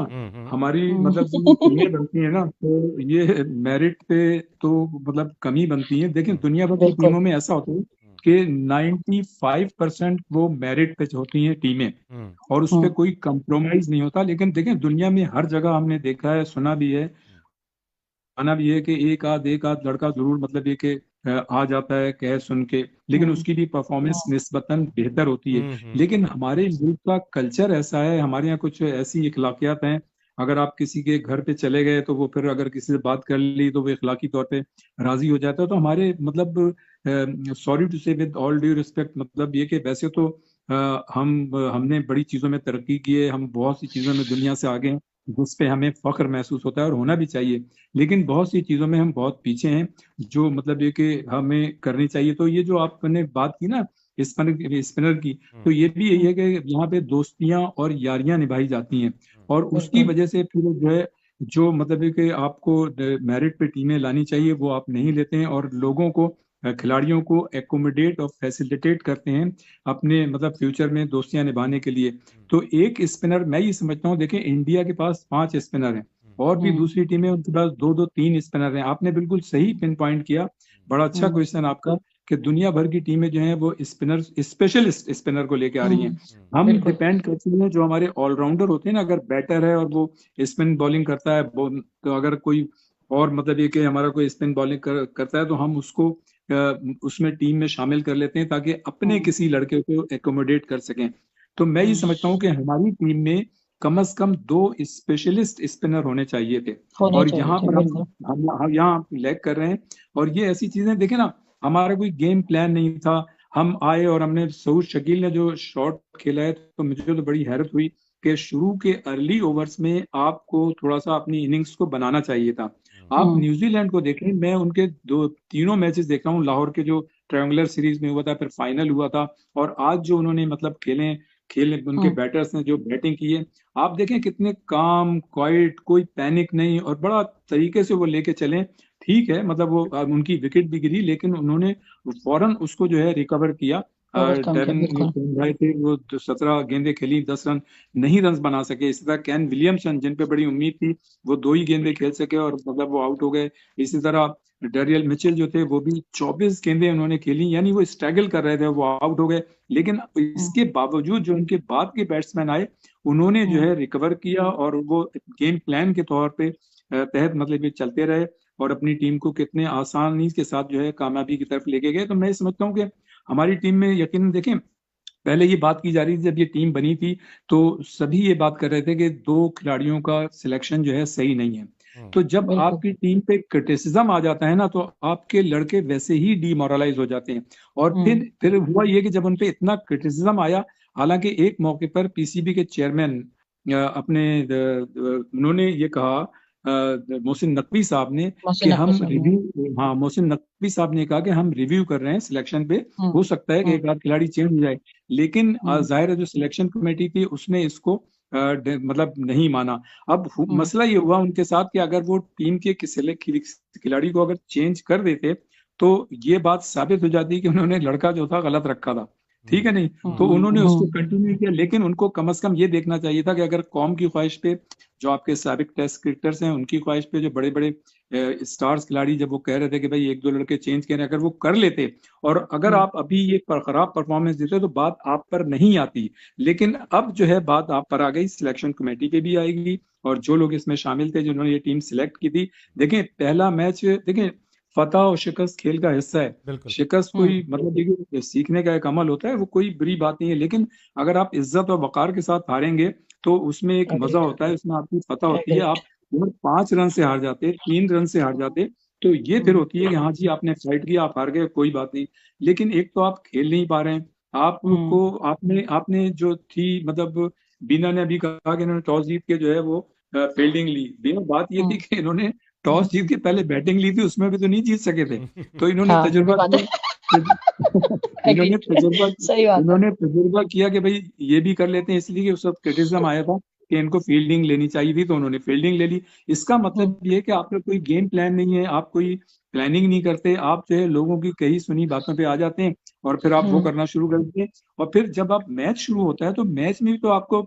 हमारी मतलब जो टीमें बनती है ना, तो ये मेरिट पे तो मतलब कमी बनती है। देखें दुनिया भर की टीमों में ऐसा होता है कि 95% वो मेरिट पे होती हैं टीमें, और उस पर कोई कंप्रोमाइज नहीं होता। लेकिन देखें दुनिया में हर जगह हमने देखा है, सुना भी है, माना भी है कि एक आध लड़का जरूर मतलब ये कि आ जाता है कह सुन के, लेकिन उसकी भी परफॉर्मेंस निस्बतन बेहतर होती है। लेकिन हमारे मुल्क का कल्चर ऐसा है, हमारे यहाँ कुछ ऐसी इखलाकियात हैं, अगर आप किसी के घर पे चले गए तो वो फिर अगर किसी से बात कर ली तो वो इखलाकी तौर पे राजी हो जाता है। तो हमारे मतलब सॉरी टू से विद ऑल ड्यू रिस्पेक्ट, मतलब ये कि वैसे तो हमने बड़ी चीजों में तरक्की की है, हम बहुत सी चीजों में दुनिया से आगे हैं जिस पे हमें फख्र महसूस होता है और होना भी चाहिए, लेकिन बहुत सी चीजों में हम बहुत पीछे हैं जो मतलब ये कि हमें करनी चाहिए। तो ये जो आपने बात की ना स्पिनर की, तो ये भी यही है कि यहाँ पे दोस्तियां और यारियां निभाई जाती हैं, और उसकी वजह से फिर जो है जो मतलब है कि आपको मेरिट पे टीमें लानी चाहिए वो आप नहीं लेते हैं, और लोगों को खिलाड़ियों को एकोमोडेट और फैसिलिटेट करते हैं अपने मतलब फ्यूचर में दोस्तियां निभाने के लिए। तो एक स्पिनर, मैं ये समझता हूँ, देखें इंडिया के पास 5 स्पिनर हैं, और भी दूसरी टीमें उनके पास 2-2 3 स्पिनर हैं। आपने बिल्कुल सही पिन पॉइंट किया, बड़ा अच्छा क्वेश्चन आपका, कि दुनिया भर की टीमें जो हैं वो स्पिनर स्पेशलिस्ट स्पिनर को लेके आ रही हैं। हम डिपेंड करते हैं जो हमारे ऑलराउंडर होते हैं ना, अगर बैटर है और वो स्पिन बॉलिंग करता है, तो अगर कोई और मतलब ये कि हमारा कोई स्पिन बॉलिंग करता है तो हम उसको उसमें टीम में शामिल कर लेते हैं ताकि अपने किसी लड़के को एकोमोडेट कर सकें। तो मैं ये समझता हूँ कि हमारी टीम में कम से कम 2 स्पेशलिस्ट स्पिनर होने चाहिए थे, और यहाँ पर हम यहाँ लैग कर रहे हैं। और ये ऐसी चीजें देखें ना, हमारा कोई गेम प्लान नहीं था, हम आए और हमने सऊद शकील ने जो शॉट खेला है, तो मुझे तो बड़ी हैरत हुई कि शुरू के अर्ली ओवर्स में आपको थोड़ा सा अपनी इनिंग्स को बनाना चाहिए था। आप न्यूजीलैंड को देखें, मैं उनके 2-3 मैचेस देख रहा हूँ, लाहौर के जो ट्रायंगुलर सीरीज में हुआ था, फिर फाइनल हुआ था, और आज जो उन्होंने मतलब खेले खेल उनके बैटर्स ने जो बैटिंग की है, आप देखें कितने काम क्वाइट, कोई पैनिक नहीं, और बड़ा तरीके से वो लेके चले। ठीक है, मतलब वो उनकी विकेट भी गिरी, लेकिन उन्होंने फौरन उसको जो है रिकवर किया। ओवरकम किया, डेविन बिल्कुल। भाई थे, वो 17 गेंदें खेली, 10 रन, नहीं रन बना सके। इसी तरह कैन विलियमसन, जिन पे बड़ी उम्मीद थी, वो 2 ही गेंदें खेल सके और मतलब वो आउट हो गए। इसी तरह डेरियल मिचेल जो थे, वो भी 24 गेंदें उन्होंने खेली, यानी वो स्ट्रगल कर रहे थे, वो आउट हो गए। लेकिन इसके बावजूद जो उनके बाद के बैट्समैन आए, उन्होंने जो है रिकवर किया, और वो गेम प्लान के तौर पे तहत मतलब ये चलते रहे, और अपनी टीम को कितने आसानी के साथ जो है कामयाबी की तरफ लेके गए। तो मैं समझता हूँ कि हमारी टीम में यकीन देखें, पहले ये बात की जा रही थी जब ये टीम बनी थी, तो सभी ये बात कर रहे थे कि 2 खिलाड़ियों का सिलेक्शन जो है सही नहीं है। तो जब बिल्कुल। आपकी टीम पे क्रिटिसिज्म आ जाता है ना, तो आपके लड़के वैसे ही डिमोरलाइज हो जाते हैं। और फिर हुआ ये कि जब उन पे इतना क्रिटिसिज्म आया, हालांकि एक मौके पर पीसीबी के चेयरमैन उन्होंने ये कहा, मोहसिन नकवी साहब ने, कि हम रिव्यू, हाँ, मोहसिन नकवी साहब ने कहा कि हम रिव्यू कर रहे हैं सिलेक्शन पे, हो सकता है कि एक आध खिलाड़ी चेंज हो जाए। लेकिन जाहिर है जो सिलेक्शन कमेटी थी उसने इसको मतलब नहीं माना। अब मसला ये हुआ उनके साथ कि अगर वो टीम के खिलाड़ी को अगर चेंज कर देते, तो ये बात साबित हो जाती कि उन्होंने लड़का जो था गलत रखा था, ठीक है नहीं, तो उन्होंने उसको कंटिन्यू किया। लेकिन उनको कम से कम ये देखना चाहिए था कि अगर कौम की ख्वाहिश पे, जो आपके साबिक टेस्ट क्रिकेटर्स हैं उनकी ख्वाहिश पे, जो बड़े बड़े स्टार्स खिलाड़ी जब वो कह रहे थे कि भाई 1-2 लड़के चेंज करें, अगर वो कर लेते, और अगर आप अभी ये खराब परफॉर्मेंस देते, तो बात आप पर नहीं आती। लेकिन अब जो है बात आप पर आ गई, सिलेक्शन कमेटी पे भी आएगी, और जो लोग इसमें शामिल थे जिन्होंने ये टीम सिलेक्ट की थी। देखें, पहला मैच, देखें, फतह और शिकस्त खेल का हिस्सा है। शिकस्त कोई मतलब देखिए सीखने का एक अमल होता है, वो कोई बुरी बात नहीं है। लेकिन अगर आप इज्जत और वकार के साथ हारेंगे, तो उसमें एक मजा होता है, उसमें आपकी फतह होती है। आप 5 रन से हार जाते, 3 रन से हार जाते, तो ये फिर होती है कि हाँ जी आपने फाइट किया, आप हार गए, कोई बात नहीं। लेकिन एक तो आप खेल नहीं पा रहे हैं, आपको आपने जो थी, मतलब बीना ने अभी कहा कि इन्होंने टॉस जीत के जो है वो फील्डिंग ली। बीना, बात ये थी कि इन्होंने टॉस जीत के पहले बैटिंग ली थी, उसमें भी तो नहीं जीत सके थे। तो इन्होंने तजुर्बा इन्होंने तजुर्बा किया कि भाई ये भी कर लेते हैं, इसलिए कि उस वक्त क्रिटिसिज्म आया था कि इनको फील्डिंग लेनी चाहिए थी, तो उन्होंने फील्डिंग ले ली। इसका मतलब ये है कि आपका कोई गेम प्लान नहीं है, आप कोई प्लानिंग नहीं करते, आप जो है लोगों की कही सुनी बातों पे आ जाते हैं, और फिर आप वो करना शुरू कर देते हैं। और फिर जब आप मैच शुरू होता है, तो मैच में भी तो आपको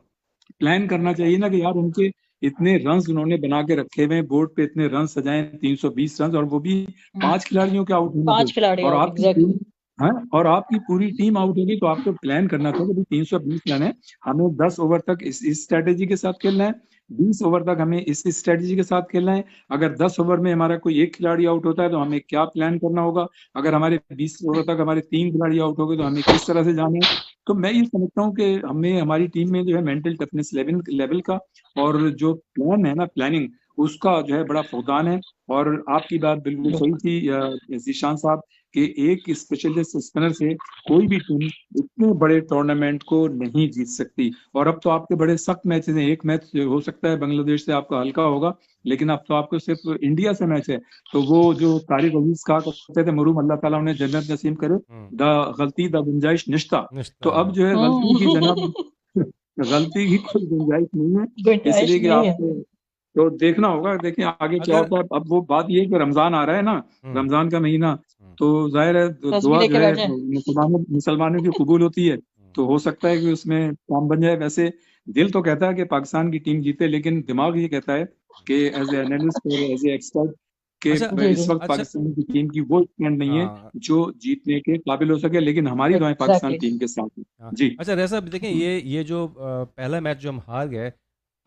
प्लान करना चाहिए ना, कि यार उनके इतने रन्स उन्होंने बना के रखे हुए हैं बोर्ड पे, इतने रन सजाए, 320 रन, और वो भी 5 खिलाड़ियों के आउट होने थे, और आपकी टीम, हाँ, और आपकी पूरी टीम आउट होगी, तो आपको प्लान करना था कि 320 रन है, हमें 10 ओवर तक इस स्ट्रेटेजी के साथ खेलना है, 20 ओवर तक हमें इस स्ट्रेटेजी के साथ खेलना है। अगर 10 ओवर में हमारा कोई एक खिलाड़ी आउट होता है, तो हमें क्या प्लान करना होगा। अगर हमारे 20 ओवर तक हमारे 3 खिलाड़ी आउट हो गए, तो हमें किस तरह से जाना है। तो मैं ये समझता हूँ कि हमें, हमारी टीम में जो है मेंटल टफनेस लेवल का, और जो प्लान है ना, प्लानिंग, उसका जो है बड़ा फुकदान है। और आपकी बात बिल्कुल सही थी जीशान साहब, कि एक स्पेशलिस्ट स्पिनर से कोई भी टीम इतने बड़े टूर्नामेंट को नहीं जीत सकती। और अब तो आपके बड़े सख्त मैचेस हैं, एक मैच हो सकता है बांग्लादेश से आपका हल्का होगा, लेकिन अब तो आपको सिर्फ इंडिया से मैच है। तो वो जो तारिक अजीज कहा करते थे, मरूम अल्लाह ताला उन्हें जन्नत नसीब करे, द गलती द गुंजाइश निश्ता। तो अब जो है गलती की जनाब गलती की कोई गुंजाइश नहीं है, इसलिए कि आपको तो देखना होगा। देखिए आगे क्या होता है। अब वो बात ये है कि रमजान आ रहा है ना, रमजान का महीना, तो जाहिर है दुआ जो है मुसलमानों की कबूल होती है, तो हो सकता है कि उसमें काम बन जाए। वैसे दिल तो कहता है कि पाकिस्तान की टीम जीते, लेकिन दिमाग ये कहता है कि एज ए एनालिस्ट और एज ए एक्सपर्ट कि इस वक्त पाकिस्तान की टीम की वो स्टैंड नहीं है जो जीतने के काबिल हो सके, लेकिन हमारी दुआएं पाकिस्तान टीम के साथ है। जी अच्छा रैसा, देखें ये जो पहला मैच जो हम हार गए,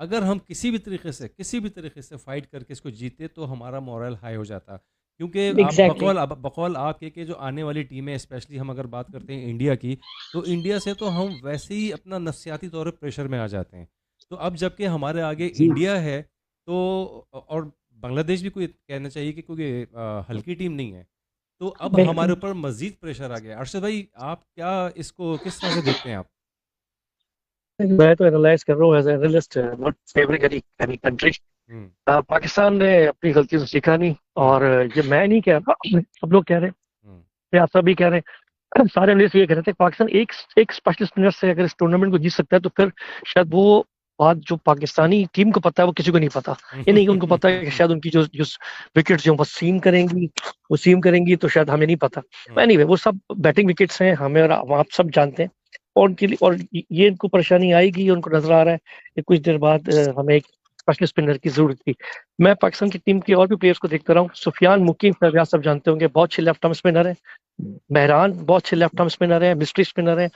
अगर हम किसी भी तरीके से फाइट करके इसको जीते, तो हमारा मोरल हाई हो जाता। क्योंकि बकौल आपके के जो आने वाली टीम है, स्पेशली हम अगर बात करते हैं इंडिया की, तो इंडिया से तो हम वैसे ही अपना नफसियाती तौर पर प्रेशर में आ जाते हैं। तो अब जबकि हमारे आगे इंडिया है, तो और बांग्लादेश भी कोई कहना चाहिए कि कोई हल्की टीम नहीं है, तो अब हमारे ऊपर मजीद प्रेशर आ गया। अरशद भाई, आप क्या इसको किस तरह से देखते हैं आप? मैं तो एनालाइज कर रहा हूँ as analyst, not favouring any country. Pakistan ने अपनी गलती से सीखा नहीं, और ये मैं नहीं कह रहा, सब लोग कह रहे हैं, आप सभी कह रहे हैं। सारे एनालिस्ट ये कह रहे थे पाकिस्तान एक एक स्पेशल स्पिनर से अगर इस टूर्नामेंट को जीत सकता है तो फिर शायद वो बात जो पाकिस्तानी टीम को पता है वो किसी को नहीं पता। ये नहीं कि उनको पता है कि शायद उनकी जो जो विकेट्स जो वो सीम करेंगी तो शायद हमें नहीं पता। एनीवे वो सब बैटिंग विकेट्स हैं, हमें और आप सब जानते हैं। और उनके लिए और ये इनको परेशानी आएगी, उनको नजर आ रहा है कि कुछ देर बाद हमें एक स्पेशल स्पिनर की जरूरत थी। मैं पाकिस्तान की टीम के और भी प्लेयर्स को देखता रहा हूँ। सुफियान मुकीम फरियाद सब जानते होंगे, बहुत अच्छे लेफ्ट आर्म स्पिनर है। मेहरान बहुत अच्छे लेफ्ट आर्म स्पिनर है, मिस्ट्री स्पिनर है।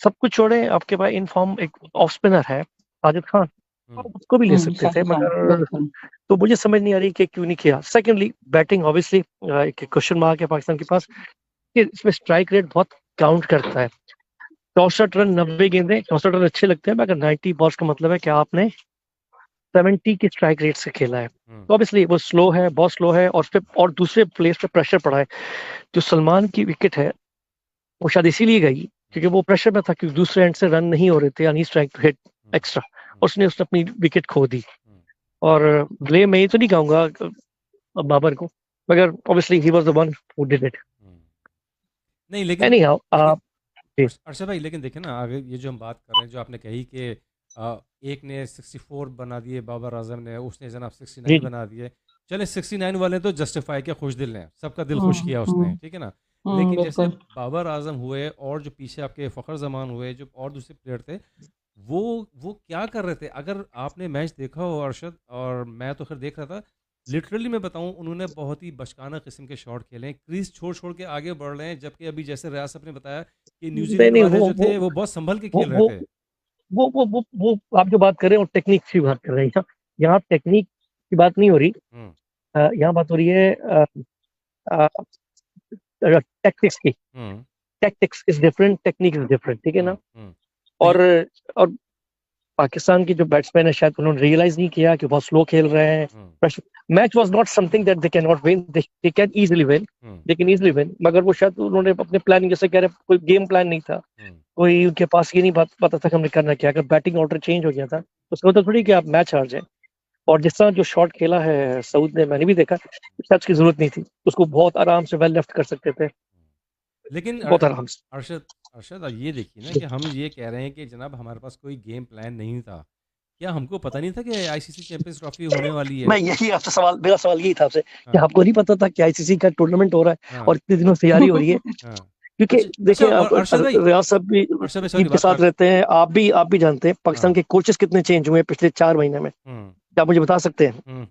सब कुछ छोड़े, आपके पास इन फॉर्म एक ऑफ स्पिनर है साजिद खान, उसको भी ले सकते थे, साजिद खान मगर बिल्कुल। तो मुझे समझ नहीं आ रही कि क्यों नहीं किया। सेकेंडली बैटिंग ऑब्वियसली एक क्वेश्चन मार्क है पाकिस्तान के पास कि इसमें स्ट्राइक रेट बहुत काउंट करता है। 64 रन 90 गेंदें, 64 रन अच्छे लगते हैं, मगर 90 बॉल्स का मतलब है कि आपने 70 की स्ट्राइक रेट से खेला है। तो ऑब्वियसली वो स्लो है, बहुत स्लो है, और फिर और दूसरे प्लेयर्स पे प्रेशर पड़ा है। जो सलमान की विकेट है वो शायद इसीलिए गई क्योंकि वो प्रेशर में था, क्योंकि दूसरे एंड से रन नहीं हो रहे थे, यानी स्ट्राइक टू हिट एक्स्ट्रा, उसने अपनी विकेट खो दी। और ब्लेम मैं ये तो नहीं कहूंगा बाबर को, मगर obviously he was the one who did it. नहीं लेकिन एनीहाउ अरशद भाई, लेकिन देखें ना, आगे ये जो हम बात कर रहे हैं, जो आपने कही कि एक ने 64 बना दिए, बाबर आजम ने, उसने जनाब 69 बना दिए। चले 69 वाले तो जस्टिफाई किया, खुश दिल ने, सबका दिल खुश किया उसने, ठीक है ना। लेकिन जैसे बाबर आजम हुए और जो पीछे आपके फ़खर जमान हुए, जो और दूसरे प्लेयर थे, वो क्या कर रहे थे? अगर आपने मैच देखा हो अरशद, और मैं तो खैर देख रहा था, लिटरली मैं बताऊं, उन्होंने बहुत ही बचकाना किस्म के शॉट खेले हैं, क्रीज छोड़ छोड़ के आगे बढ़ रहे हैं, जबकि अभी जैसे रियाज साहब ने बताया कि न्यूजीलैंड नहीं वाले जो थे वो बहुत संभल के खेल रहे थे। वो आप जो बात कर रहे हैं वो टेक्निक की बात कर रहे हैं। यहाँ टेक्निक की बात नहीं हो रही, यहाँ बात हो रही है टैक्टिक्स की। Tactics is different, technique is different, ठीक है ना। और पाकिस्तान की जो बैट्समैन है शायद उन्होंने रियलाइज नहीं किया कि बहुत स्लो खेल रहे हैं। Match was not something that they can not win, they can easily win, they can easily win, मगर वो शायद उन्होंने अपने प्लानिंग, जैसे कह रहे कोई गेम प्लान नहीं था, कोई उनके पास ये नहीं पता था कि हमने करना क्या। अगर बैटिंग ऑर्डर चेंज हो गया था तो उसका मतलब थोड़ी कि आप मैच हार जाए। और जिस तरह जो शॉट खेला है सऊद ने, मैंने भी देखा, शायद उसकी जरूरत नहीं थी, उसको बहुत आराम से वेल लेफ्ट कर सकते थे, लेकिन बहुत आराम से। अरशद ये देखिए ना कि हम ये कह रहे हैं कि जनाब हमारे पास कोई गेम प्लान नहीं था। क्या हमको पता नहीं था कि आईसीसी चैंपियंस ट्रॉफी होने वाली है? मैं यही आपसे सवाल, मेरा सवाल यही था आपसे कि आपको नहीं पता था कि आईसीसी का टूर्नामेंट हो रहा है और इतने दिनों से तैयारी हो रही है? क्योंकि देखिए आप रियाज साहब भी टीम के साथ रहते हैं, आप भी जानते हैं पाकिस्तान के कोचेस कितने चेंज हुए पिछले 4 महीने में, क्या आप मुझे बता सकते हैं?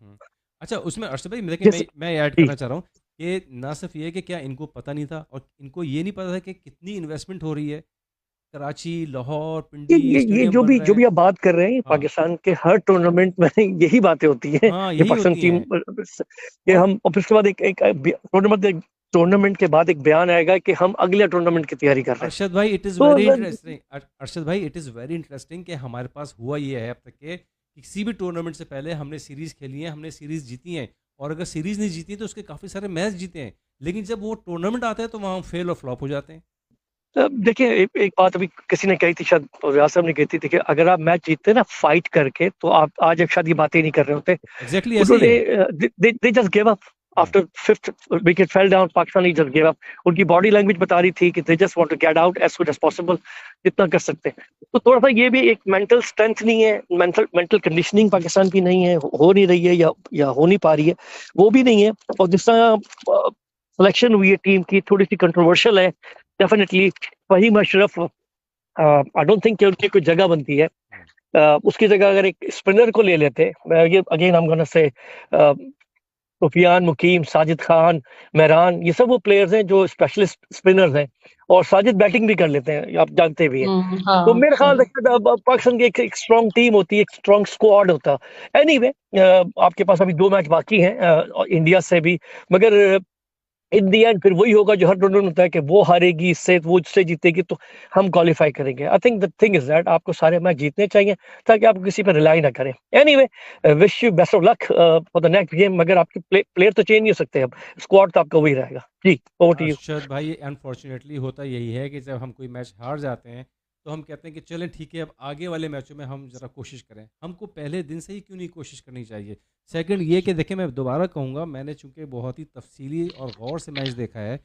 अच्छा, उसमें अरशद भाई देखिए, मैं ऐड करना चाह रहा हूँ कि ना सिर्फ ये कि क्या इनको पता नहीं था, और इनको ये नहीं पता था कि कितनी इन्वेस्टमेंट हो रही है कराची, लाहौर, पिंडी, ये जो भी आप बात कर रहे हैं, पाकिस्तान के हर टूर्नामेंट में यही बातें होती हैं। ये पाकिस्तान टीम कि हम, और फिर उसके बाद एक टूर्नामेंट के बाद एक बयान आएगा कि हम अगले टूर्नामेंट की तैयारी कर रहे हैं। अरशद भाई it is very interesting, Arshad भाई इट इज़ वेरी इंटरेस्टिंग कि हमारे पास हुआ ये है अब तक के किसी भी टूर्नामेंट से पहले हमने सीरीज़ खेली है, हमने सीरीज़ जीती है, और अगर सीरीज़ नहीं जीती तो उसके काफ़ी सारे मैच जीते हैं, लेकिन जब वो टूर्नामेंट आता है तो वहाँ फेल और फ्लॉप हो जाते हैं। देखिए एक बात अभी किसी ने कही थी, शायद रियाज साहब ने कही थी, देखिए अगर आप मैच जीतते ना फाइट करके तो आप आज एक शायद ये बातें नहीं कर रहे होते। एग्जैक्टली ऐसे ही है। they just gave up after 5th wicket fell down, Pakistan just gave up। उनकी बॉडी लैंग्वेज बता रही थी कि they just want to get out as soon as possible, जितना कर सकते हैं। तो थोड़ा सा ये भी एक मेंटल स्ट्रेंथ नहीं है, मेंटल कंडीशनिंग पाकिस्तान की नहीं है, हो नहीं रही है या हो नहीं पा रही है, वो भी नहीं है। और जिस तरह सिलेक्शन हुई है टीम की, थोड़ी सी कंट्रोवर्शियल है definitely. Faheem Ashraf, I don't think कि उनकी कोई जगह बनती है। उसकी जगह अगर एक स्पिनर को ले लेते, ये again I am gonna say Sufiyan मुकीम, साजिद खान, मेहरान, ये सब वो प्लेयर्स हैं जो स्पेशलिस्ट स्पिनर्स हैं, और साजिद बैटिंग भी कर लेते हैं, आप जानते भी हैं। तो मेरे ख्याल से पाकिस्तान की एक स्ट्रॉन्ग टीम होती है, एक स्ट्रॉन्ग स्क्वाड होता। एनीवे आपके पास अभी 2 मैच बाकी हैं इंडिया से भी, मगर इन दी एंड फिर वही होगा जो हर टूर्नामेंट होता है कि वो हारेगी इससे, वो इससे जीतेगी तो हम क्वालिफाई करेंगे। I think the thing is that आपको सारे मैच जीतने चाहिए ताकि आप किसी पर रिलाई ना करें। Anyway wish you best of luck for the next game, मगर आपके प्लेयर तो चेंज नहीं हो सकते, अब स्क्वाड तो आपका वही रहेगा। जी ओवर टू यू। अरशद भाई अनफॉर्चुनेटली होता यही है कि जब हम कोई मैच हार जाते हैं तो हम कहते हैं कि चलें ठीक है, अब आगे वाले मैचों में हम ज़रा कोशिश करें। हमको पहले दिन से ही क्यों नहीं कोशिश करनी चाहिए? सेकंड ये कि देखें, मैं दोबारा कहूँगा, मैंने चूंकि बहुत ही तफसीली और गौर से मैच देखा है,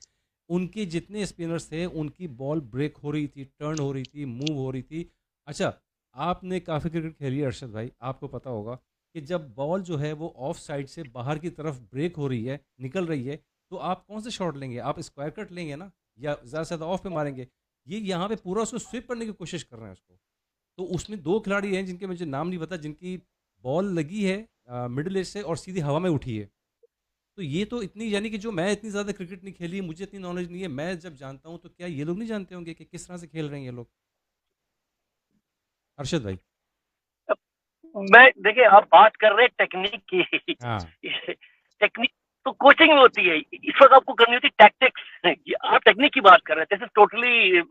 उनके जितने स्पिनर्स थे उनकी बॉल ब्रेक हो रही थी, टर्न हो रही थी, मूव हो रही थी। अच्छा, आपने काफ़ी क्रिकेट खेली है अरशद भाई, आपको पता होगा कि जब बॉल जो है वो ऑफ साइड से बाहर की तरफ ब्रेक हो रही है, निकल रही है, तो आप कौन से शॉट लेंगे? आप स्क्वायर कट लेंगे ना, या ज़्यादा से ज़्यादा ऑफ पे मारेंगे? ये यहाँ पे पूरा उसको स्विप करने की कोशिश कर रहे हैं उसको। तो उसमें 2 खिलाड़ी हैं जिनके मुझे नाम नहीं पता, जिनकी बॉल लगी है मिडल एज से और सीधी हवा में उठी है। तो ये तो इतनी, यानी कि जो मैं इतनी ज़्यादा क्रिकेट नहीं खेली है, मुझे इतनी नॉलेज नहीं है, मैं जब जानता हूँ तो क्या ये लोग नहीं जानते होंगे कि किस तरह से खेल रहे हैं ये लोग? अरशद भाई। मैं देखिए, आप बात कर रहे हैं टेक्निक की। हाँ, टेक्निक तो कोचिंग में होती है, इस वक्त आपको करनी होती है टैक्टिक्स। आप टेक्निक की बात कर रहे हैं, दिस इज टोटली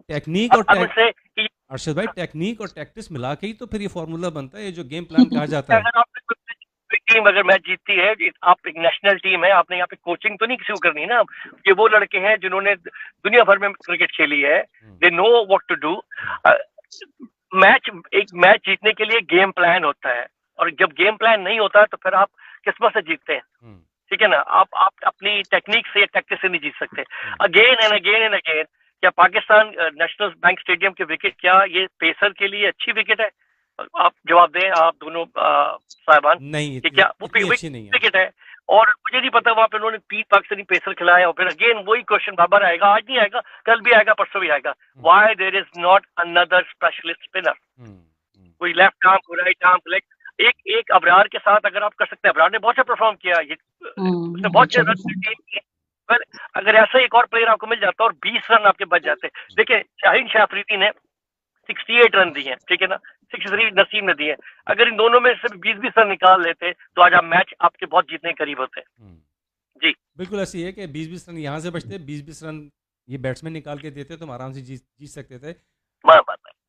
टेक्निक और आई वुड से कि अरशद भाई, टेक्निक और टैक्टिस मिला के ही तो फिर ये फार्मूला बनता है, ये जो गेम प्लान कहा जाता है। अगर आप टीम अगर मैच जीतती है, आप एक नेशनल टीम है, आपने यहाँ पे कोचिंग तो नहीं किसी को करनी ना। ये वो लड़के हैं जिन्होंने दुनिया भर में क्रिकेट खेली है, they know what to do. एक मैच जीतने के लिए गेम प्लान होता है, और जब गेम प्लान नहीं होता तो फिर आप किस्मत से जीतते हैं। ठीक है ना, आप अपनी टेक्निक से, टैक्टिस से नहीं जीत सकते। Again and again and again, क्या पाकिस्तान नेशनल बैंक स्टेडियम की विकेट, क्या ये पेसर के लिए अच्छी विकेट है? आप जवाब दें, आप दोनों साहिबान, नहीं, कि क्या वो इतनी अच्छी नहीं है। विकेट है? और मुझे नहीं पता, वहां पे उन्होंने 3 पाकिस्तानी पेसर खिलाए, और फिर अगेन वही क्वेश्चन बाबर आएगा, आज नहीं आएगा, कल भी आएगा, परसों भी आएगा, why there is not another specialist spinner? कोई लेफ्ट आर्म, कोई राइट आर्म, एक अबरार के साथ अगर आप कर सकते हैं, अबरार ने बहुत अच्छा परफॉर्म किया, उसने बहुत अच्छे रन टीम, पर अगर ऐसा एक और प्लेयर आपको मिल जाता और 20 रन आपके बच जाते। देखिए, शाहीन शाह अफरीदी ने 68 रन दिए, ठीक है ना, 63 नसीम ने दिए। अगर इन दोनों में से 20-20 रन निकाल लेते तो आज आप मैच आपके बहुत जीतने के करीब होते। जी बिल्कुल ऐसी है कि 20-20 रन यहाँ से बचते, 20-20 रन ये बैट्समैन निकाल के देते तो हम आराम से जीत सकते थे।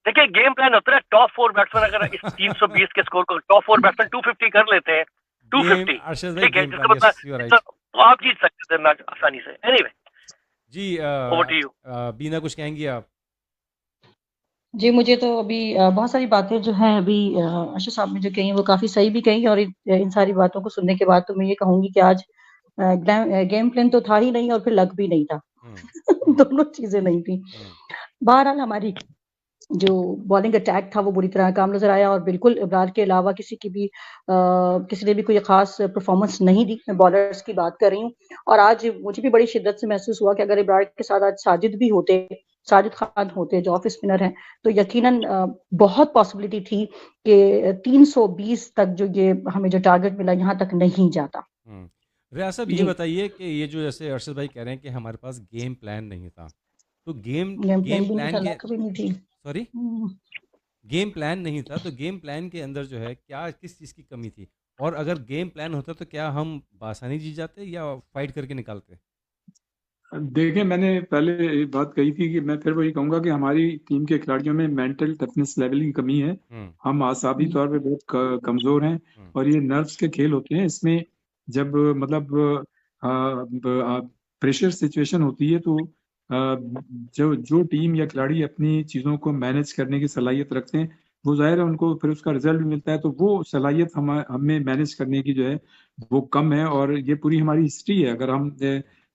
देखिए, गेम प्लान होता है, टॉप 4 बैट्समैन अगर इस 320 के स्कोर को टॉप 4 बैट्समैन 250 कर लेते हैं, 250, ठीक है, जिसका मतलब तो आप जीत सकते थे मैच आसानी से। एनीवे जी, ओवर टू यू। बीना, कुछ कहेंगी आप? जी, मुझे तो अभी बहुत सारी बातें जो हैं अभी अर्शद साहब ने जो कही वो काफ़ी सही भी कही, और इन सारी बातों को सुनने के बाद तो मैं ये कहूँगी कि आज गेम प्लान तो था ही नहीं, और फिर लक भी नहीं था। दोनों चीज़ें नहीं थी। बहरहाल हमारी जो बॉलिंग अटैक था वो बुरी तरह नाकाम नज़र आया, और बिल्कुल इब्रार के अलावा किसी ने भी कोई ख़ास परफॉर्मेंस नहीं दी। मैं बॉलर्स की बात कर रही हूँ, और आज मुझे भी बड़ी शिद्दत से महसूस हुआ कि अगर इब्रार के साथ आज साजिद खान होते जो ऑफ स्पिनर हैं, तो यकीनन बहुत पॉसिबिलिटी थी कि 320 तक जो ये हमें जो टारगेट मिला यहाँ तक नहीं जाता। रियाज साहब, ये बताइए कि ये जो जैसे अरशद भाई कह रहे हैं कि हमारे पास गेम प्लान नहीं था, तो गेम प्लान नहीं था, तो गेम प्लान के अंदर जो है क्या किस चीज़ की कमी थी? और अगर गेम प्लान होता तो क्या हम बासानी जीत जाते या फाइट करके निकालते? देखिए, मैंने पहले बात कही थी कि मैं फिर वही कहूंगा कि हमारी टीम के खिलाड़ियों में मेंटल टफनेस लेवल की कमी है। हम आसाबी तौर पे बहुत कमजोर हैं, और ये नर्व्स के खेल होते हैं। इसमें जब मतलब प्रेशर सिचुएशन होती है, तो जो टीम या खिलाड़ी अपनी चीज़ों को मैनेज करने की सलाहियत रखते हैं, वो जाहिर है उनको फिर उसका रिजल्ट भी मिलता है। तो वो सलाहियत हमें मैनेज करने की जो है वो कम है, और ये पूरी हमारी हिस्ट्री है। अगर हम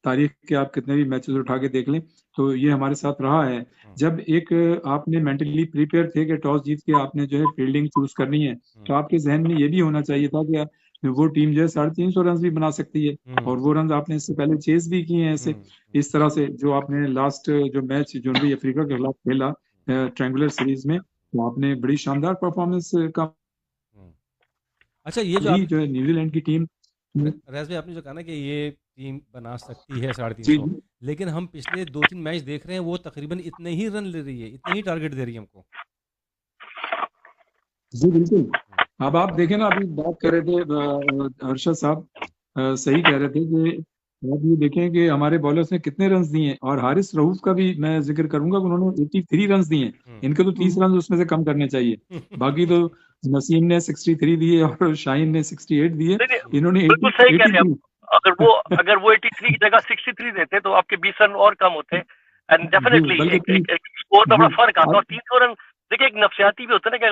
तारीख के आप कितने भी मैचेस उठा के देख लें तो ये हमारे साथ रहा है। जब एक आपने मेंटली प्रिपेयर थे कि टॉस जीत के आपने जो है फील्डिंग चूज करनी है, तो आपके जहन में ये भी होना चाहिए था कि वो टीम जो है 350 रन भी बना सकती है, और वो रन आपने इससे पहले चेस भी किए हैं। ऐसे इस तरह से जो आपने लास्ट जो मैच जनूबी अफ्रीका के खिलाफ खेला ट्रायंगुलर सीरीज में, तो आपने बड़ी शानदार परफॉर्मेंस का। अच्छा, ये जो है न्यूजीलैंड की टीम, रेस भाई आपने जो कहा ना कि ये टीम बना सकती है 350, लेकिन हम पिछले 2-3 मैच देख रहे हैं वो तकरीबन इतने ही रन ले रही है, इतने ही टारगेट दे रही है हमको। जी बिल्कुल। अब आप देखें ना, अभी बात कर रहे थे अरशद साहब, सही कह रहे थे कि आप ये देखें कि हमारे बॉलर्स ने कितने रन दिए हैं, और हारिस रऊफ का भी मैं जिक्र करूंगा कि उन्होंने 83 रन दिए हैं। इनके तो 30 रन उसमें से कम करने चाहिए। बाकी तो नसीम ने 63 दिए और शाहीन ने 68 दिए, इन्होंने 83। अगर वो 83 की जगह 63 देते तो आपके 20 रन और कम होते, एंड डेफिनेटली स्कोर का बड़ा फर्क आता। और 300 रन देखिए एक नफसियाती भी होता है ना कि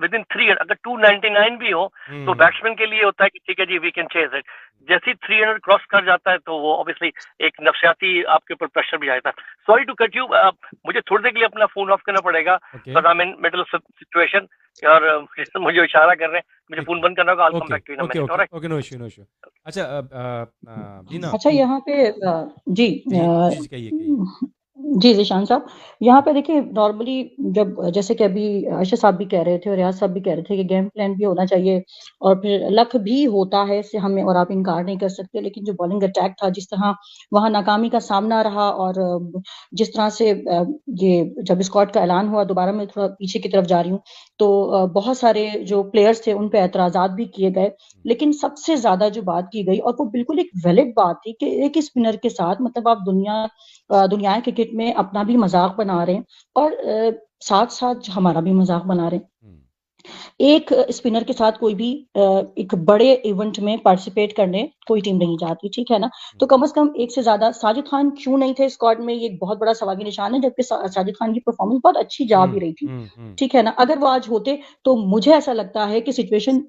विद इन 300 अगर 299 भी हो तो बैट्समैन के लिए होता है कि ठीक है जी वी कैन चेज इट। जैसे 300 क्रॉस कर जाता है तो वो ऑब्वियसली एक नफसियाती आपके ऊपर प्रेशर भी आएगा। सॉरी टू कट यू, मुझे थोड़ी देर के लिए अपना फोन ऑफ करना पड़ेगा because I am in middle of situation और मुझे इशारा कर रहे हैं, मुझे फोन बंद करना होगा। I will come back to in a minute. Alright, okay, no issue, no issue. अच्छा, बीना अच्छा यहाँ पे जी जी कहिए। जी ज़ीशान साहब, यहाँ पे देखिए नॉर्मली जब जैसे कि अभी अर्शद साहब भी कह रहे थे और रियाज साहब भी कह रहे थे कि गेम प्लान भी होना चाहिए और फिर लक भी होता है, इससे हमें और आप इनकार नहीं कर सकते। लेकिन जो बॉलिंग अटैक था, जिस तरह वहाँ नाकामी का सामना रहा और जिस तरह से ये जब स्क्वाड का ऐलान हुआ, दोबारा मैं थोड़ा पीछे की तरफ जा रही हूँ, तो बहुत सारे जो प्लेयर्स थे उन पे एतराज़ात भी किए गए। लेकिन सबसे ज़्यादा जो बात की गई और वो बिल्कुल एक वैलिड बात थी कि एक स्पिनर के साथ मतलब आप दुनिया क्रिकेट में अपना भी मजाक बना रहे हैं और साथ साथ हमारा भी मजाक बना रहे हैं। एक स्पिनर के साथ कोई भी एक बड़े इवेंट में पार्टिसिपेट करने कोई टीम नहीं जाती, ठीक है ना। तो कम से कम एक से ज्यादा साजिद खान क्यों नहीं थे स्क्वाड में, ये एक बहुत बड़ा सवाल के निशान है, जबकि साजिद खान की परफॉर्मेंस बहुत अच्छी जा भी रही थी, ठीक है ना। अगर वो आज होते तो मुझे ऐसा लगता है कि सिचुएशन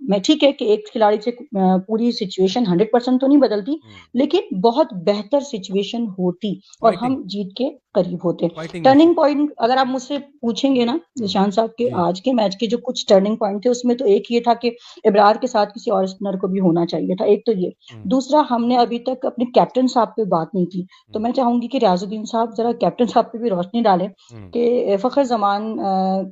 मैं ठीक है कि एक खिलाड़ी से पूरी सिचुएशन 100% तो नहीं बदलती, लेकिन बहुत बेहतर सिचुएशन होती और हम जीत के करीब होते। टर्निंग पॉइंट अगर आप मुझसे पूछेंगे ना ज़ीशान साहब के आज के मैच के जो कुछ टर्निंग पॉइंट थे, उसमें तो एक ये था कि इब्रार के साथ किसी और स्पिनर को भी होना चाहिए था, एक तो ये। दूसरा, हमने अभी तक अपने कैप्टन साहब पे बात नहीं की, तो मैं चाहूंगी कि रियाजुद्दीन साहब जरा कैप्टन साहब पे भी रोशनी डालें कि फखर जमान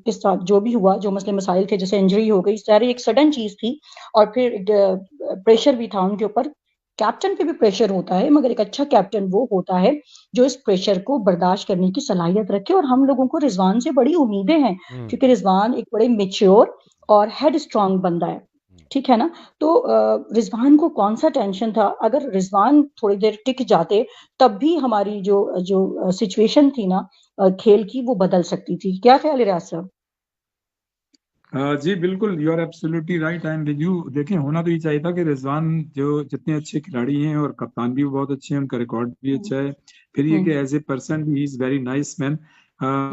के साथ जो भी हुआ, जो मसले मसाइल थे, जैसे इंजरी हो गई, सारी एक सडन चीज थी और फिर प्रेशर भी था उनके ऊपर। कैप्टन पे भी प्रेशर होता है, मगर एक अच्छा कैप्टन वो होता है जो इस प्रेशर को बर्दाश्त करने की सलाहियत रखे, और हम लोगों को रिजवान से बड़ी उम्मीदें हैं क्योंकि रिजवान एक बड़े मेच्योर और हेड स्ट्रांग बंदा है, ठीक है ना। तो रिजवान को कौन सा टेंशन था, अगर रिजवान थोड़ी देर टिक जाते तब भी हमारी जो सिचुएशन थी ना खेल की, वो बदल सकती थी। क्या ख्याल है रियाज साहब? जी बिल्कुल, you are absolutely right, I am with you. देखें, होना तो ये चाहिए था कि रिजवान जो जितने अच्छे खिलाड़ी हैं और कप्तान भी बहुत अच्छे हैं, उनका रिकॉर्ड भी अच्छा है, फिर ये कि as a person he is very nice man.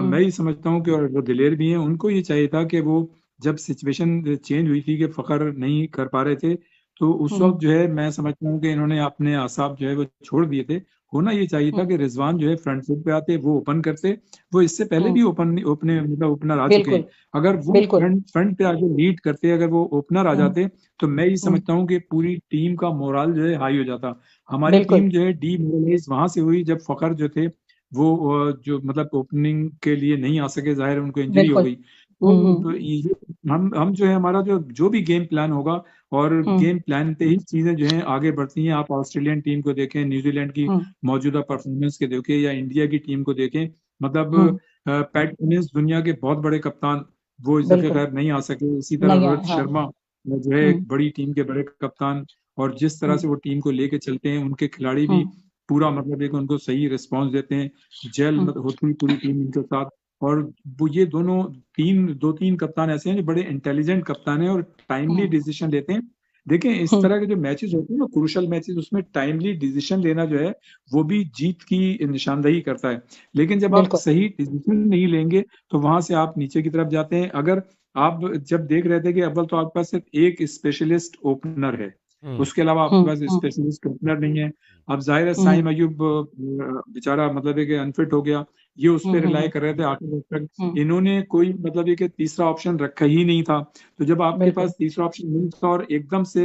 मैं ये समझता हूँ कि और वो दिलेर भी हैं, उनको ये चाहिए था कि वो जब सिचुएशन चेंज हुई थी कि फखर नहीं कर पा रहे थे, तो उस वक्त जो है मैं समझता हूँ कि इन्होंने अपने आसाब जो है वो छोड़ दिए थे। होना ये चाहिए था कि रिजवान जो है फ्रंट फुट पे आते, वो ओपन करते। वो इससे पहले भी मतलब ओपनर आ चुके हैं। अगर वो फ्रंट पे आके लीड करते, अगर वो ओपनर आ जाते, तो मैं ये समझता हूँ कि पूरी टीम का मोरल जो है हाई हो जाता। हमारी टीम जो है डीमोरलाइज वहां से हुई जब फखर जो थे वो जो मतलब ओपनिंग के लिए नहीं आ सके, जाहिर उनको इंजरी हो गई। तो ये हम जो है हमारा जो भी गेम प्लान होगा, और गेम प्लान पे ही चीजें जो हैं आगे बढ़ती हैं। आप ऑस्ट्रेलियन टीम को देखें, न्यूजीलैंड की मौजूदा परफॉर्मेंस के देखें, या इंडिया की टीम को देखें, मतलब पैट कमिंस दुनिया के बहुत बड़े कप्तान, वो इस दफे खैर नहीं आ सके। इसी तरह रोहित शर्मा जो है एक बड़ी टीम के बड़े कप्तान, और जिस तरह से वो टीम को लेके चलते हैं, उनके खिलाड़ी भी पूरा मतलब एक उनको सही रिस्पांस देते हैं, जेल होती हुई पूरी टीम उनके साथ। और वो ये दो तीन कप्तान ऐसे हैं जो बड़े इंटेलिजेंट कप्तान हैं और टाइमली डिसीजन लेते हैं। देखें, इस तरह के जो मैचेस होते हैं ना, क्रूशल मैचेस, उसमें टाइमली डिसीजन लेना जो है वो भी जीत की निशानदेही करता है। लेकिन जब आप सही डिसीजन नहीं लेंगे तो वहां से आप नीचे की तरफ जाते हैं। अगर आप जब देख रहे थे कि अव्वल तो आपके पास सिर्फ एक स्पेशलिस्ट ओपनर है, उसके अलावा आपके पास स्पेशलिस्ट ओपनर नहीं है। अब जाहिर है साइम अयूब बेचारा मतलब है कि अनफिट हो गया, ये उस पर रिलाई कर रहे थे आखिर तक। इन्होंने कोई मतलब ये कि तीसरा ऑप्शन रखा ही नहीं था। तो जब आपके पास तीसरा ऑप्शन नहीं था और एकदम से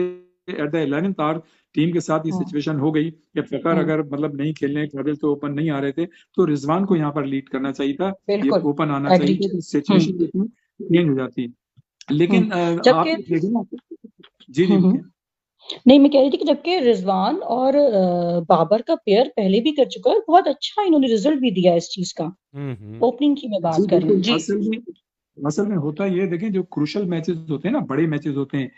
at the 11th our team के साथ ये सिचुएशन हो गई कि फखर अगर मतलब नहीं खेलने के काबिल, तो ओपन नहीं आ रहे थे, तो रिजवान को यहाँ पर लीड करना चाहिए था, ये ओपन आना चाहिए था, सिचुएशन चेंज हो जाती। लेकिन आप देखिए ना, जी नहीं, मैं कह रही थी कि जबकि रिजवान और बाबर का पेयर पहले भी कर चुका है, बहुत अच्छा इन्होंने रिजल्ट भी दिया इस चीज का। ओपनिंग की मैं बात कर रही हूँ जी। असल में होता ये, देखें, जो क्रूशल मैचेस होते हैं ना, बड़े मैचेस होते हैं,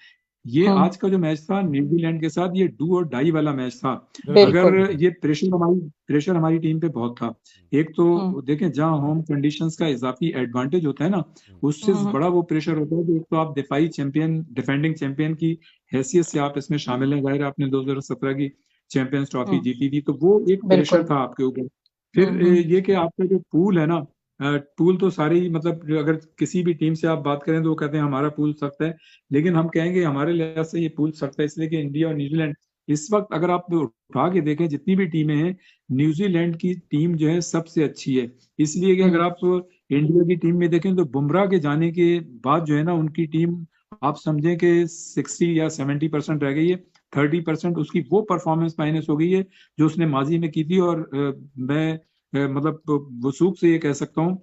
ये आज का जो मैच था न्यूजीलैंड के साथ, ये डू और डाई वाला मैच था। अगर ये प्रेशर हमारी टीम पे बहुत था। एक तो देखें, जहां होम कंडीशंस का इजाफी एडवांटेज होता है ना, उससे बड़ा वो प्रेशर होता है कि एक तो आप डिफेंडिंग चैंपियन की हैसियत से आप इसमें शामिल हैं। जाहिर आपने 2017 की चैंपियंस ट्रॉफी जीती थी, तो वो एक प्रेशर था आपके ऊपर। फिर ये कि आपका जो पूल है ना, पूल तो सारे ही, मतलब अगर किसी भी टीम से आप बात करें तो वो कहते हैं हमारा पूल सख्त है, लेकिन हम कहेंगे हमारे लिहाज से ये पूल सख्त है इसलिए कि इंडिया और न्यूजीलैंड इस वक्त अगर आप उठा के देखें जितनी भी टीमें हैं, न्यूजीलैंड की टीम जो है सबसे अच्छी है। इसलिए कि अगर आप इंडिया की टीम में देखें तो बुमराह के जाने के बाद जो है ना उनकी टीम आप समझें कि 60 या 70% रह गई है। 30% उसकी वो परफॉर्मेंस माइनस हो गई है जो उसने माजी में की थी। और मैं मतलब वसूख से ये कह सकता हूँ,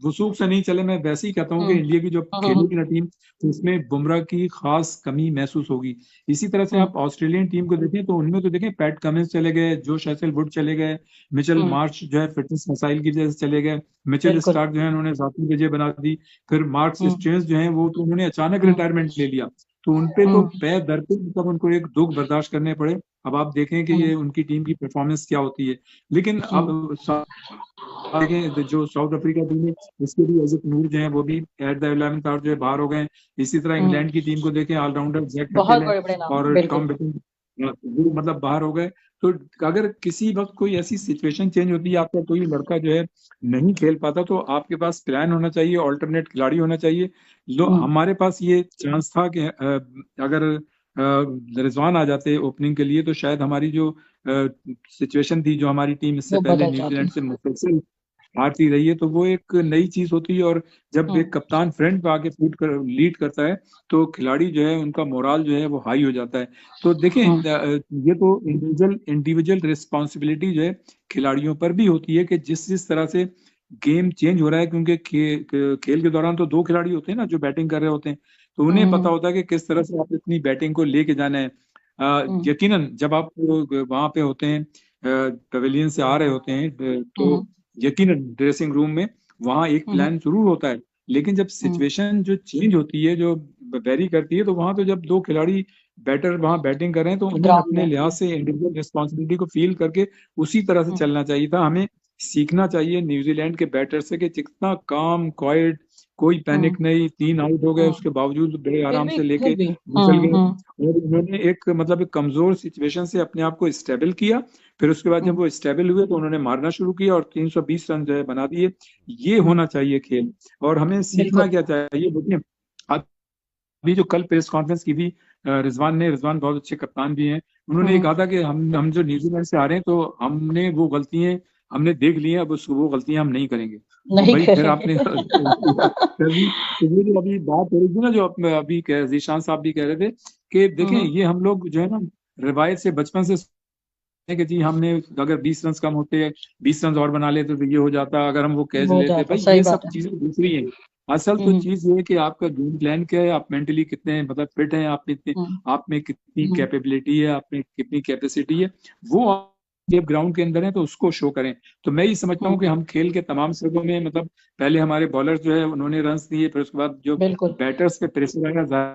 वसूख से नहीं चले, मैं वैसे ही कहता हूँ कि इंडिया की जो खेलेगी ना टीम तो उसमें बुमराह की खास कमी महसूस होगी। इसी तरह से आप ऑस्ट्रेलियन टीम को देखें तो उनमें तो देखें पैट कमिंस चले गए, जोश हेजलवुड चले गए, मिचेल मार्श जो है फिटनेस मसाइल की वजह से चले गए, मिचेल स्टार्क जो है उन्होंने जाती वजह बना दी, फिर मार्क्स स्ट्रेंस जो है वो तो उन्होंने अचानक रिटायरमेंट ले लिया। तो उनपे तो पैर दर पे मतलब उनको एक दुख बर्दाश्त करने पड़े। अब आप देखें कि ये उनकी टीम की परफॉर्मेंस क्या होती है। लेकिन अब देखें जो साउथ अफ्रीका टीम है इसके भी एजिक नूर जो है वो भी एट द 11th आवर जो है बाहर हो गए। इसी तरह इंग्लैंड की टीम को देखें, ऑलराउंडर जैक हटल और टॉम बेटिंग वो मतलब बाहर हो गए। तो अगर किसी वक्त कोई ऐसी सिचुएशन चेंज होती है, आपका कोई लड़का जो है नहीं खेल पाता, तो आपके पास प्लान होना चाहिए, ऑल्टरनेट खिलाड़ी होना चाहिए। जो हमारे पास ये चांस था कि अगर रिजवान आ जाते ओपनिंग के लिए तो शायद हमारी जो सिचुएशन थी, जो हमारी टीम इससे पहले न्यूजीलैंड से मुसलसल हारती रही है, तो वो एक नई चीज होती है। और जब एक कप्तान फ्रंट पे आके लीड करता है तो खिलाड़ी जो है उनका मोराल जो है वो हाई हो जाता है। तो देखें ये तो इंडिविजुअल रिस्पॉन्सिबिलिटी जो है खिलाड़ियों पर भी होती है कि जिस जिस तरह से गेम चेंज हो रहा है, क्योंकि खेल के दौरान तो दो खिलाड़ी होते हैं ना जो बैटिंग कर रहे होते हैं, तो उन्हें पता होता है कि किस तरह से आप अपनी बैटिंग को लेके जाना है। यकीनन जब आप वहां पे होते हैं, पवेलियन से आ रहे होते हैं, तो यकीनन ड्रेसिंग रूम में वहां एक प्लान जरूर होता है। लेकिन जब सिचुएशन जो चेंज होती है, जो वेरी करती है, तो वहां तो जब दो खिलाड़ी बैटर वहां बैटिंग कर रहे हैं तो उन्हें अपने लिहाज से इंडिविजुअल रिस्पॉन्सिबिलिटी को फील करके उसी तरह से चलना चाहिए था। हमें सीखना चाहिए न्यूजीलैंड के बैटर से कि जितना काम क्वाइट, कोई पैनिक नहीं, 3 आउट हो गए उसके बावजूद बड़े आराम से लेके निकल गए। और उन्होंने एक मतलब एक कमजोर सिचुएशन से अपने आप को स्टेबल किया। फिर उसके बाद जब वो स्टेबल हुए तो उन्होंने मारना शुरू किया और 320 रन जो है बना दिए। ये होना चाहिए खेल। और हमें सीखना क्या चाहिए, देखिए अभी जो कल प्रेस कॉन्फ्रेंस की थी रिजवान बहुत अच्छे कप्तान भी हैं, उन्होंने ये कहा था कि हम जो न्यूजीलैंड से आ रहे हैं तो हमने वो गलतियां हमने देख ली हैं, अब वो गलतियां हम नहीं करेंगे। तो भाई फिर आपने जो अभी बात हो रही थी ना, जो अभी जीशान साहब भी कह रहे थे कि देखें ये हम लोग जो है ना रिवायत से बचपन से कि जी हमने अगर 20 रन कम होते, 20 रन और बना लेते तो ये हो जाता, अगर हम वो कैच लेते। भाई ये सब चीजें दूसरी हैं। असल तो चीज ये है कि आपका गेम प्लान क्या है, आप मेंटली कितने मतलब फिट हैं, आप में कितनी कैपेबिलिटी है, आप में कितनी कैपेसिटी है, वो जब ग्राउंड के अंदर है तो उसको शो करें। तो मैं ये समझता हूँ कि हम खेल के तमाम शोबों में मतलब पहले हमारे बॉलर जो है उन्होंने रन दिए, फिर उसके बाद जो बैटर्स पे प्रेशर आएगा,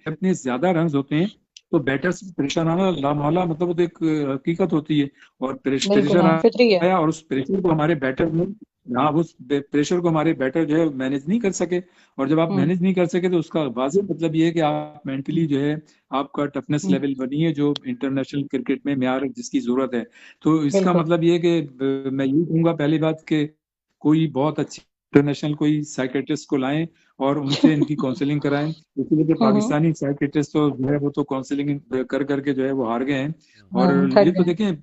इतने ज्यादा रन होते हैं तो बैटर्स प्रेशर आना लामहला मतलब वो एक हकीकत होती है। और प्रेशर आया और उस प्रेशर को हमारे बैटर ने उस प्रेशर को हमारे बैटर जो है मैनेज नहीं कर सके। और जब आप मैनेज नहीं कर सके तो उसका वाज़ेह मतलब ये है कि आप मेंटली जो है आपका टफनेस लेवल बनी है जो इंटरनेशनल क्रिकेट में म्यार जिसकी जरूरत है। तो इसका मतलब ये है कि मैं ये कहूँगा पहली बात कि कोई बहुत अच्छी इंटरनेशनल कोई साइकेट्रिस्ट को लाएं और उनसे इनकी काउंसलिंग कराएं। इसलिए पाकिस्तानी साइकेट्रिस्ट तो जो है वो तो काउंसलिंग कर करके जो है वो हार गए हैं। और ये तो देखें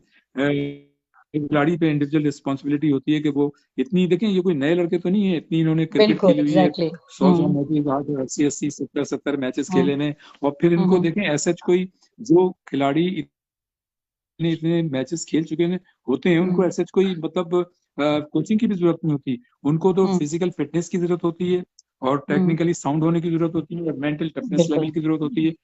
खिलाड़ी पे इंडिविजुअल रिस्पॉन्सिबिलिटी होती है कि वो इतनी देखें, ये कोई नए लड़के तो नहीं है, इतनी इन्होंने क्रिकेट खेली हुई है, 100 मैचेस, 80 70 मैचेस खेले में। और फिर इनको देखें ऐसा कोई जो खिलाड़ी इतने मैचेस खेल चुके होते हैं उनको ऐसा कोई मतलब कोचिंग की भी जरूरत नहीं होती। उनको तो फिजिकल फिटनेस की जरूरत होती है और टेक्निकली साउंड होने की जरूरत होती है और मेंटल टफनेस लेवल की जरूरत होती है।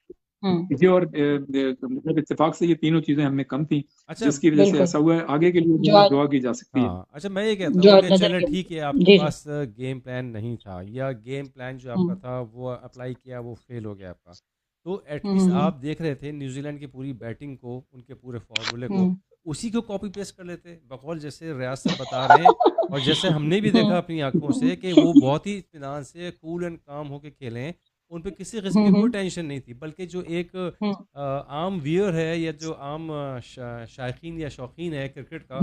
और मतलब इत्तेफाक से ये तीनों चीजें हमें कम थी, जिसकी वजह से ऐसा हुआ है। आगे के लिए दुआ की जा सकती है। अच्छा मैं ये कहता हूँ कि चलो ठीक है आपके पास गेम प्लान नहीं था या गेम प्लान जो आपका था वो अप्लाई किया वो फेल हो गया आपका, तो एटलीस्ट आप देख रहे थे न्यूजीलैंड की पूरी बैटिंग को, उनके पूरे फॉर्मूले को, उसी को कॉपी पेस्ट कर लेते बकौल जैसे रियाज साहब बता रहे हैं और जैसे हमने भी देखा अपनी आंखों से कि वो बहुत ही इत्मीनान से कूल एंड काम होके खेले उन पे किसी किस्म की कोई हम्म टेंशन नहीं थी, बल्कि जो एक हम्म आम व्यूअर है या जो आम शायकीन या शौकीन है क्रिकेट का,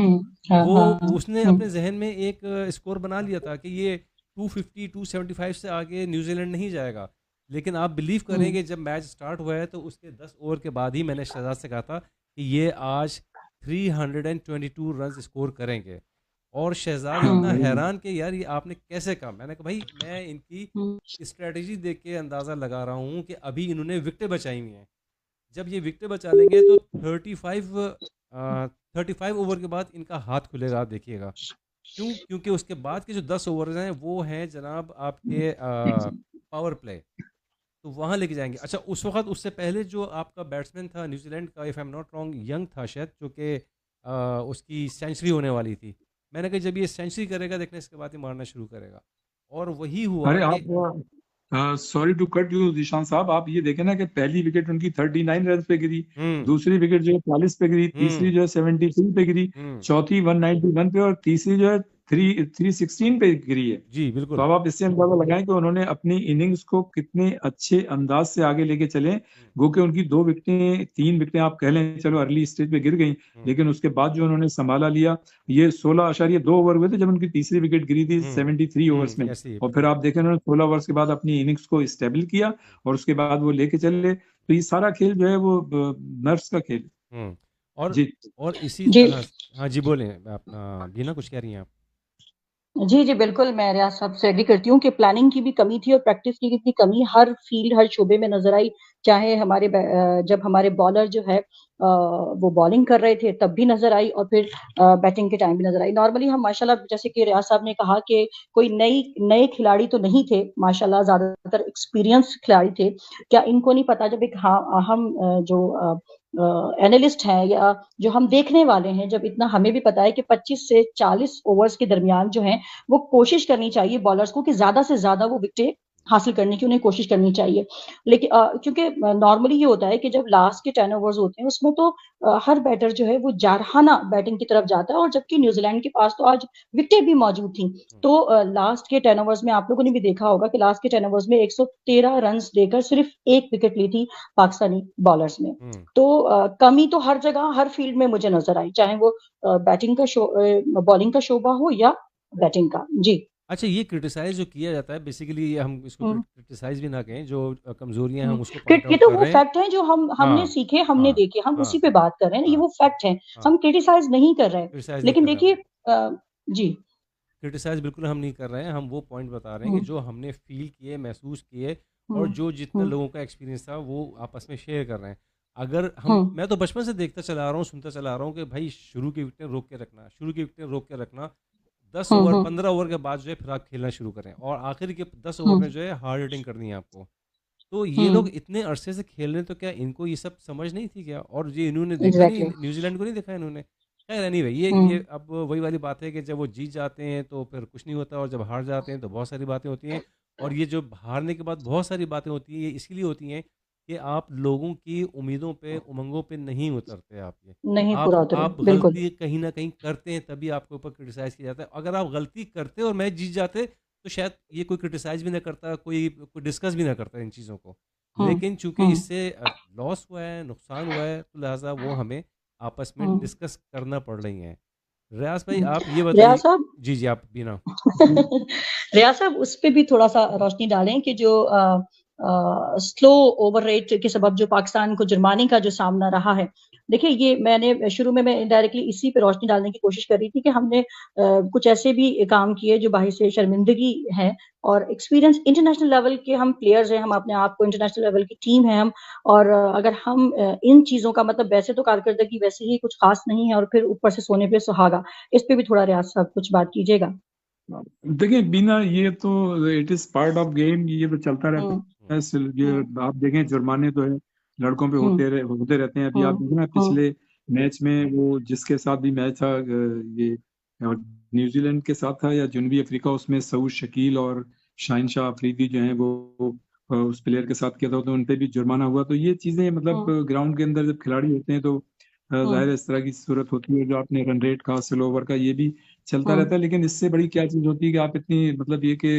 हाँ वो हाँ उसने अपने जहन में एक स्कोर बना लिया था कि ये 250 275 से आगे न्यूजीलैंड नहीं जाएगा। लेकिन आप बिलीव करेंगे, जब मैच स्टार्ट हुआ है तो उसके 10 ओवर के बाद ही मैंने शहजाद से कहा था कि ये आज 322 रन स्कोर करेंगे। और शहजाद हाँ इतना भाई, हैरान कि यार ये आपने कैसे कहा। मैंने कहा भाई मैं इनकी हम्म स्ट्रेटजी देख के अंदाज़ा लगा रहा हूँ कि अभी इन्होंने विकेटें बचाई हुई हैं, जब ये विकेटें बचा लेंगे तो 35 ओवर के बाद इनका हाथ खुलेगा, आप देखिएगा। क्यों? क्योंकि उसके बाद के जो 10 ओवर हैं वो हैं जनाब आपके पावर प्ले, तो वहाँ लेके जाएंगे। अच्छा, उस वक्त उससे पहले जो आपका बैट्समैन था न्यूजीलैंड का, if I am not wrong, young था शायद, जो कि उसकी सेंचुरी होने वाली थी। मैंने कहा जब ये सेंचुरी करेगा देखना, इसके बाद ही मारना शुरू करेगा। और वही हुआ अरे कि आप sorry to cut you Zeeshan sahab, आप ये देखें ना कि पहली विकेट उनकी 39 रन पे गिरी, हम्म दूसरी विकेट जो है 40 पे गिरी, तीसरी हम्म जो है 73 पे गिरी, हम्म चौथी 191 पे, और तीसरी जो है 316 पे गिरी है। जी तो बिल्कुल। अब आप इससे अंदाजा लगाएं कि उन्होंने अपनी इनिंग्स को कितने अच्छे अंदाज से आगे लेके चले। गो के उनकी 2 विकेटें 3 विकेटें आप कह लें, चलो अर्ली स्टेज पे गिर गई, हम्म लेकिन उसके बाद जो उन्होंने संभाला लिया। ये 16.2 ओवर हुए थे जब उनकी तीसरी विकेट गिरी थी 73 ओवर्स में। ऐसे ही और फिर बिल्कुल। आप देखें उन्होंने 16 ओवर्स के बाद अपनी इनिंग्स को स्टेबल किया, और उसके बाद वो लेके चले। तो ये सारा खेल जो है वो नर्व्स का खेल है। हम्म और जी और इसी जी तरह हाँ जी, बोलें अपना बीना, कुछ कह रही हैं आप? जी जी बिल्कुल, मैं रियाज साहब से एग्री करती हूँ कि प्लानिंग की भी कमी थी और प्रैक्टिस की भी कमी हर फील्ड हर शोबे में नजर आई। चाहे जब हमारे बॉलर जो है वो बॉलिंग कर रहे थे तब भी नजर आई, और फिर बैटिंग के टाइम भी नजर आई। नॉर्मली हम माशाल्लाह, जैसे कि रियाज साहब ने कहा कि कोई नए खिलाड़ी तो नहीं थे, माशाल्लाह ज्यादातर एक्सपीरियंस खिलाड़ी थे। क्या इनको नहीं पता, जब एक हम जो एनालिस्ट हैं या जो हम देखने वाले हैं, जब इतना हमें भी पता है कि 25 से 40 ओवर्स के दरमियान जो है वो कोशिश करनी चाहिए बॉलर्स को कि ज्यादा से ज्यादा वो विकेट हासिल करने की उन्हें कोशिश करनी चाहिए। लेकिन क्योंकि नॉर्मली ये होता है कि जब लास्ट के 10 ओवर्स होते हैं उसमें तो हर बैटर जो है वो जारहाना बैटिंग की तरफ जाता है, और जबकि न्यूजीलैंड के पास तो आज विकेट भी मौजूद थी। तो लास्ट के 10 ओवर्स में आप लोगों ने भी देखा होगा कि लास्ट के 10 ओवर्स में 113 रन देकर सिर्फ एक विकेट ली थी पाकिस्तानी बॉलर्स ने। हम्म तो कमी तो हर जगह हर फील्ड में मुझे नजर आई, चाहे वो बैटिंग का बॉलिंग का शोबा हो या बैटिंग का। जी अच्छा, ये क्रिटिसाइज जो किया जाता है, बेसिकली हम इसको हम्म क्रिटिसाइज भी ना कहें, जो कमजोरियां हैं हम्म। हम उसको पॉइंट ये आउट तो कर वो रहे हैं। फैक्ट है जो हमने हाँ सीखे, हमने हाँ देखे, हम हाँ उसी पे बात कर रहे हैं, ये हाँ वो फैक्ट है। हाँ हम क्रिटिसाइज नहीं कर रहे। क्रिटिसाइज नहीं लेकिन कर रहे हम। देखिए जी क्रिटिसाइज बिल्कुल हम नहीं कर रहे हैं, हम वो पॉइंट बता रहे हैं कि हम्म जो हमने फील किए, महसूस किए, और हम्म जो जितने हम्म लोगों का एक्सपीरियंस था वो आपस में शेयर कर रहे हैं। अगर हम, हम्म मैं तो बचपन से देखता चला रहा हूँ, सुनता चला रहा हूँ कि भाई शुरू की विकेटें रोक के रखना, शुरू की विकेटें रोक के रखना, 10 ओवर हम्म 15 ओवर के बाद जो है फिर आप खेलना शुरू करें, और आखिर के 10 ओवर हम्म में जो है हार्ड हिटिंग करनी है आपको। तो ये लोग हम्म इतने अरसे से खेल रहे हैं, तो क्या इनको ये सब समझ नहीं थी क्या? और ये इन्होंने देखा नहीं, एग्जैक्टली न्यूजीलैंड को नहीं देखा इन्होंने? खैर एनीवे, ये हम्म अब वही वाली बात है कि जब वो जीत जाते हैं तो फिर कुछ नहीं होता, और जब हार जाते हैं तो बहुत सारी बातें होती हैं। और ये जो हारने के बाद बहुत सारी बातें होती हैं, ये इसलिए होती हैं कि आप लोगों की उम्मीदों पे, उमंगों पे नहीं उतरते। आप ये नहीं आप पूरा उतरे, आप बिल्कुल। गलती कहीं ना कहीं करते हैं, तभी आपके ऊपर क्रिटिसाइज किया जाता है। अगर आप गलती करते और मैच जीत जाते तो शायद ये कोई क्रिटिसाइज भी ना करता, कोई डिस्कस भी ना करता इन चीज़ों को। हम्म लेकिन चूंकि हम्म इससे लॉस हुआ है, नुकसान हुआ है, तो लिहाजा वो हमें आपस में हम्म डिस्कस करना पड़ रही हैं। रियाज भाई आप ये रियाज बताइए। साहब जी जी, आप बिना। रियाज साहब उस पे भी थोड़ा सा रोशनी डालें कि जो स्लो ओवर रेट के सबब जो पाकिस्तान को जुर्माने का जो सामना रहा है। देखिए, ये मैंने शुरू में मैं इनडायरेक्टली इसी पे रोशनी डालने की कोशिश कर रही थी कि हमने कुछ ऐसे भी काम किए जो बाहिर से शर्मिंदगी है, और एक्सपीरियंस इंटरनेशनल लेवल के हम प्लेयर्स हैं, हम अपने आप को इंटरनेशनल लेवल की टीम है हम। और अगर हम इन चीजों का मतलब, वैसे तो कारकर्दगी वैसे ही कुछ खास नहीं है, और फिर ऊपर से सोने पे सुहागा, इस पे भी थोड़ा रियाज साहब कुछ बात कीजिएगा। देखिए बीना, ये तो it is part of game, ये तो चलता रहता हम्म है। ये हम्म आप देखें, जुर्माने तो है लड़कों पे हम्म होते रहते हैं। अभी आप हम्म देखें ना, हम्म पिछले मैच में वो जिसके साथ भी मैच था, ये न्यूजीलैंड के साथ था या जनूबी अफ्रीका, उसमें सऊद शकील और शाहिन शाह अफरीदी जो हैं वो उस प्लेयर के साथ किया था, तो उन पे भी जुर्माना हुआ। तो ये चीजें मतलब हम्म ग्राउंड के अंदर जब खिलाड़ी होते हैं तो हम्म जाहिर है इस तरह की सूरत होती है। जो आपने रन रेट का, स्लो ओवर का, ये भी चलता हम्म रहता है। लेकिन इससे बड़ी क्या चीज होती है कि आप इतनी मतलब ये कि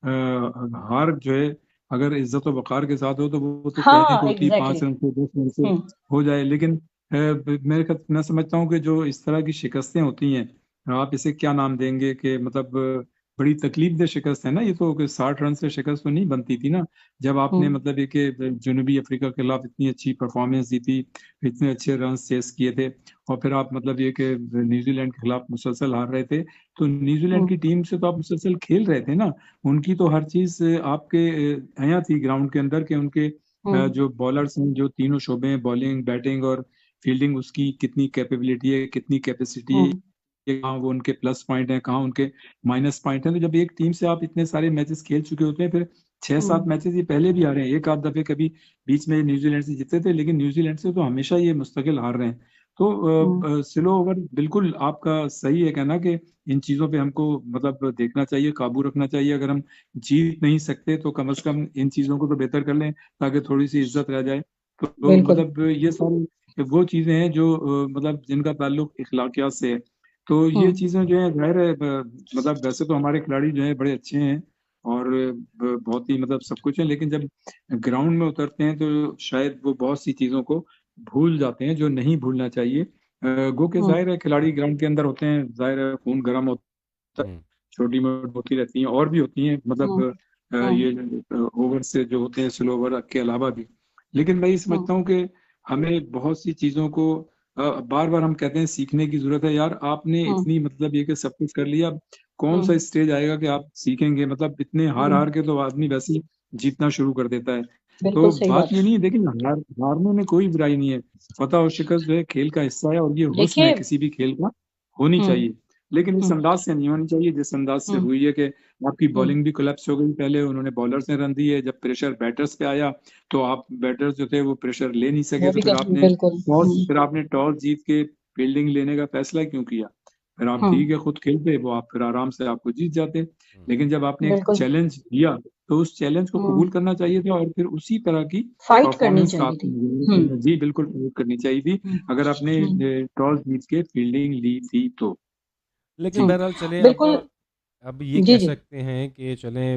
हार जो है अगर इज्जत और वक़ार के साथ हो तो वो तो कहीं हाँ, होती 5 एग्जैक्टली। रन से 10 रन से हम्म हो जाए, लेकिन मैं समझता हूँ कि जो इस तरह की शिकस्तें होती हैं, आप इसे क्या नाम देंगे कि मतलब बड़ी तकलीफदेह शिकस्त है ना ये तो, कि 60 रन से शिकस्त तो नहीं बनती थी ना, जब आपने हम्म मतलब ये कि जनूबी अफ्रीका के खिलाफ इतनी अच्छी परफॉर्मेंस दी थी, इतने अच्छे रन चेस किए थे, और फिर आप मतलब ये कि न्यूजीलैंड के खिलाफ मुसलसल हार रहे थे, तो न्यूजीलैंड की हम्म टीम से तो आप मुसलसल खेल रहे थे ना, उनकी तो हर चीज आपके यहाँ थी ग्राउंड के अंदर के उनके हम्म जो बॉलर्स हैं, जो तीनों शोबे हैं, बॉलिंग बैटिंग और फील्डिंग, उसकी कितनी कैपेबिलिटी है, कितनी कैपेसिटी है, हम्म कहाँ वो उनके प्लस पॉइंट हैं, कहाँ उनके माइनस पॉइंट हैं। तो जब एक टीम से आप इतने सारे मैचेस खेल चुके होते हैं, फिर 6-7 हम्म, मैचेस ये पहले भी हारे हैं, एक आध दफे कभी बीच में न्यूजीलैंड से जीते थे, लेकिन न्यूजीलैंड से तो हमेशा ये मुस्तकिल हार रहे हैं। हम्म, तो स्लो ओवर बिल्कुल आपका सही है कहना कि इन चीजों पे हमको मतलब देखना चाहिए, काबू रखना चाहिए। अगर हम जीत नहीं सकते तो कम से कम इन चीजों को तो बेहतर कर लें, ताकि थोड़ी सी इज्जत रह जाए। तो बिल्कुल। मतलब ये सारी वो चीजें हैं जो मतलब जिनका ताल्लुक इखलाकियात से है। तो ये हम्म चीजें जो है जाहिर है मतलब वैसे तो हमारे खिलाड़ी जो है बड़े अच्छे हैं, और बहुत ही मतलब सब कुछ है, लेकिन जब ग्राउंड में उतरते हैं तो शायद वो बहुत सी चीजों को भूल जाते हैं जो नहीं भूलना चाहिए। गो के हम्म जाहिर है खिलाड़ी ग्राउंड के अंदर होते हैं, जाहिर है खून गर्म होता है, हम्म छोटी मोटी होती रहती हैं और भी होती हैं, मतलब हम्म हम्म ये ओवर से जो होते हैं स्लो ओवर के अलावा भी। लेकिन मैं ये हम्म समझता हूँ कि हमें बहुत सी चीजों को बार बार हम कहते हैं सीखने की जरूरत है। यार आपने हम्म इतनी मतलब ये कि सब कुछ कर लिया, अब कौन सा हम्म स्टेज आएगा कि आप सीखेंगे? मतलब इतने हार हम्म, हार के तो आदमी वैसे ही जीतना शुरू कर देता है। बिल्कुल तो सही बात बात। ये नहीं है, देखिए हारने में कोई बुराई नहीं है, फतह और शिकस्त जो है खेल का हिस्सा है, और ये हुस्न है देखिए। किसी भी खेल का, होनी हम्म चाहिए। लेकिन इस हम्म अंदाज से नहीं होनी चाहिए जिस अंदाज से हम्म हुई है कि आपकी हम्म, बॉलिंग भी कोलैप्स हो गई, पहले उन्होंने बॉलर्स ने रन दिए, जब प्रेशर बैटर्स पे आया तो आप बैटर्स जो थे वो प्रेशर ले नहीं सके, वो तो भी बिल्कुल। फिर आपने टॉस जीत के फील्डिंग लेने का फैसला क्यों किया? फिर आप हम्म ठीक है खुद खेलते, वो आप फिर आराम से आपको जीत जाते। हम्म। लेकिन जब आपने एक बिल्कुल। चैलेंज दिया तो उस चैलेंज को हम्म कबूल करना चाहिए था, और फिर उसी तरह की फाइट करनी परफॉर्मेंस का चाहिए थी। आपने मुजाहरा करना, जी बिल्कुल कबूल करनी चाहिए थी, हम्म अगर आपने हम्म टॉस जीत के फील्डिंग ली थी तो। लेकिन जी बहरहाल चले बिल्कुल। अब ये जी कह जी। सकते हैं कि चलें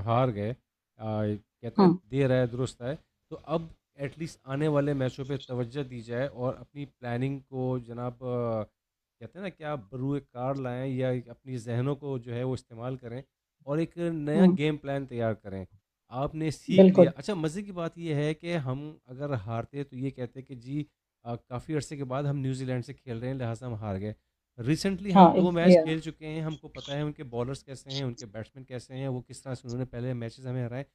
हार गए, कहते हैं हम्म देर है दुरुस्त है, तो अब एटलीस्ट आने वाले मैचों पे तवज्जो दी जाए और अपनी प्लानिंग को जनाब कहते हैं ना क्या बरूए कार लाएं या अपनी जहनों को जो है वो इस्तेमाल करें और एक नया हम्म, गेम प्लान तैयार करें। आपने सीख लिया। बिल्कुल। अच्छा, मज़े की बात यह है कि हम अगर हारते तो ये कहते कि जी काफ़ी अरसे के बाद हम न्यूजीलैंड से खेल रहे हैं लिहाजा हम हार गए। रिसेंटली हम हाँ, 2 मैच या खेल चुके हैं, हमको पता है उनके बॉलर्स कैसे हैं, उनके बैट्समैन कैसे हैं, वो किस तरह से उन्होंने पहले मैचेस हमें हराए।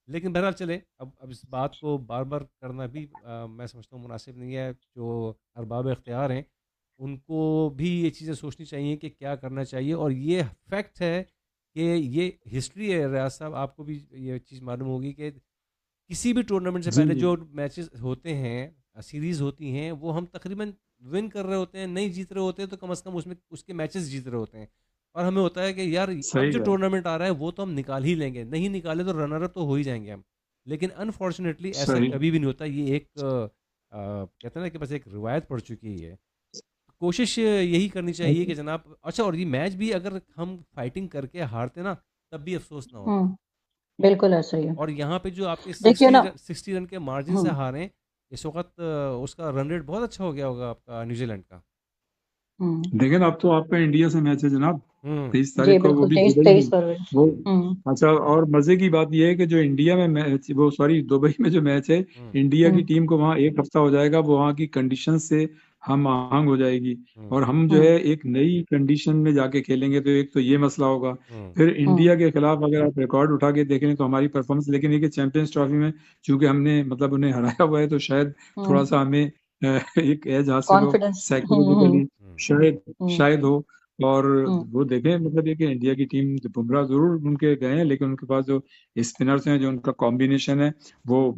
लेकिन बहरहाल चले, अब इस बात को बार-बार करना भी मैं समझता हूँ मुनासिब नहीं है। जो अरबाब इख्तियार हैं, उनको भी ये चीज़ें सोचनी चाहिए कि क्या करना चाहिए और ये फैक्ट है कि ये हिस्ट्री है रियाज साहब, आपको भी ये चीज़ मालूम होगी कि किसी भी टूर्नामेंट से जी पहले जी जो मैचेस होते हैं, सीरीज़ होती हैं, वो हम तकरीबन विन कर रहे होते हैं, नहीं जीत रहे होते हैं तो कम से कम उसमें उसके मैचेस जीत रहे होते हैं। और हमें होता है कि यार अब सही जो है, टूर्नामेंट आ रहा है वो तो हम निकाल ही लेंगे, नहीं निकाले तो रनर अप तो हो ही जाएंगे हम। लेकिन अनफॉर्चुनेटली ऐसा सही। कभी भी नहीं होता। ये एक कहते हैं ना कि बस एक रिवायत पड़ चुकी है। कोशिश यही करनी चाहिए कि जनाब, अच्छा, और ये मैच भी अगर हम फाइटिंग करके हारते ना तब भी अफसोस ना होता। हम्म बिल्कुल ऐसा ही है। और यहाँ पे जो आपके देखिए ना। 60 रन के मार्जिन से हम्म हारे इस वक्त, उसका रन रेट बहुत अच्छा हो गया होगा आपका न्यूजीलैंड का। हम्म देखिए ना, अब तो आपका इंडिया से मैच है जनाब, हम्म 23 तारीख जी को, वो बिल्कुल, भी 23 दुबई में। 23 फरवरी। वो हम्म अच्छा, और मजे की बात यह है कि जो इंडिया में मैच, वो सॉरी दुबई में जो मैच है, हम्म इंडिया की हम्म टीम को वहाँ एक हफ्ता हो जाएगा, वो वहाँ की कंडीशन से हम आहंग हो जाएगी, हम्म और हम जो हम्म है एक नई कंडीशन में जाके खेलेंगे, तो एक तो ये मसला होगा। हम्म फिर हम्म इंडिया के खिलाफ अगर आप रिकॉर्ड उठा के देखें तो हमारी परफॉर्मेंस, लेकिन ये कि चैंपियंस ट्रॉफी में चूंकि हमने मतलब उन्हें हराया हुआ है, तो शायद थोड़ा हम्म सा हमें एक एज हासिल हो कॉन्फिडेंस। साइकोलॉजिकली, हम्म शायद हम्म शायद हो। और हम्म वो देखें मतलब ये कि इंडिया की टीम, बुमराह जरूर उनके गए हैं, लेकिन उनके पास जो स्पिनर्स हैं, जो उनका कॉम्बिनेशन है, वो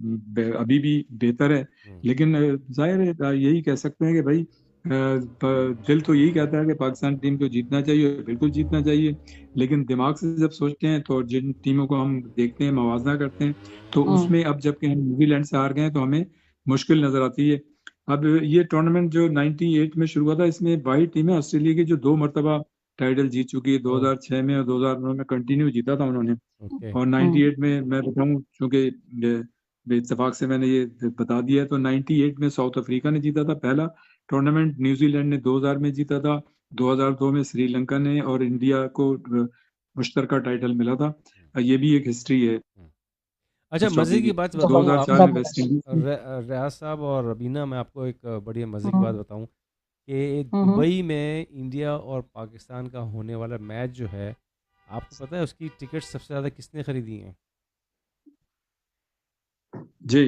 अभी भी बेहतर है। हम्म लेकिन जाहिर है यही कह सकते हैं कि भाई दिल तो यही कहता है कि पाकिस्तान टीम को जीतना चाहिए, बिल्कुल जीतना चाहिए, लेकिन दिमाग से जब सोचते हैं तो जिन टीमों को हम देखते हैं, मवाजना करते हैं, तो हम्म उसमें अब जबकि हम न्यूजीलैंड से हार गए हैं तो हमें मुश्किल नजर आती है। अब ये टूर्नामेंट जो 98 में शुरू हुआ था, इसमें 22 टीमें, ऑस्ट्रेलिया की जो 2 मरतबा टाइटल जीत चुकी है 2006 में और 2009 में कंटिन्यू जीता था उन्होंने। ओके और 98 में मैं बताऊं, चूंकि इत्तेफाक से मैंने ये बता दिया है, तो 98 में साउथ अफ्रीका ने जीता था पहला टूर्नामेंट, न्यूजीलैंड ने 2000 में जीता था, 2002 में श्रीलंका ने, और इंडिया को मुश्तरका टाइटल मिला था। ये भी एक हिस्ट्री है अच्छा, इस मज़े ट्रॉफी की की। बात बताऊँ 2004 में वेस्ट इंडीज रियाज साहब और रबीना, मैं आपको एक बढ़िया मज़े की बात बताऊँ कि हम्म दुबई में इंडिया और पाकिस्तान का होने वाला मैच जो है, आपको पता है उसकी टिकट सबसे ज़्यादा किसने खरीदी हैं? जी।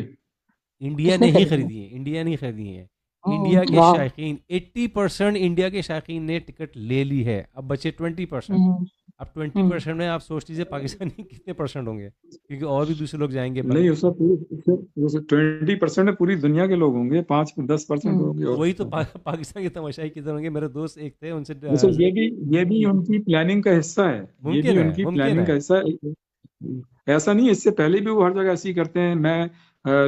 इंडिया किसने ने ही खरीदी? खरीदी है, इंडिया ने ही खरीदी है। इंडिया के वाह। शायकीन 80% इंडिया के शायकीन ने टिकट ले ली है, अब बचे 20%। हम्म अब 20% में आप सोच लीजिए पाकिस्तानी कितने परसेंट होंगे, क्योंकि और भी दूसरे लोग जाएंगे नहीं, उसका 20% में पूरी दुनिया के लोग होंगे, 5-10% होंगे और वही तो पाकिस्तान के तमाशाई किधर होंगे। मेरे दोस्त एक थे, उनसे वैसे ये भी उनकी प्लानिंग का हिस्सा है, ये भी उनकी मुमकिन प्लानिंग का है। हिस्सा है। ऐसा नहीं है, इससे पहले भी वो हर जगह ऐसे ही करते हैं। मैं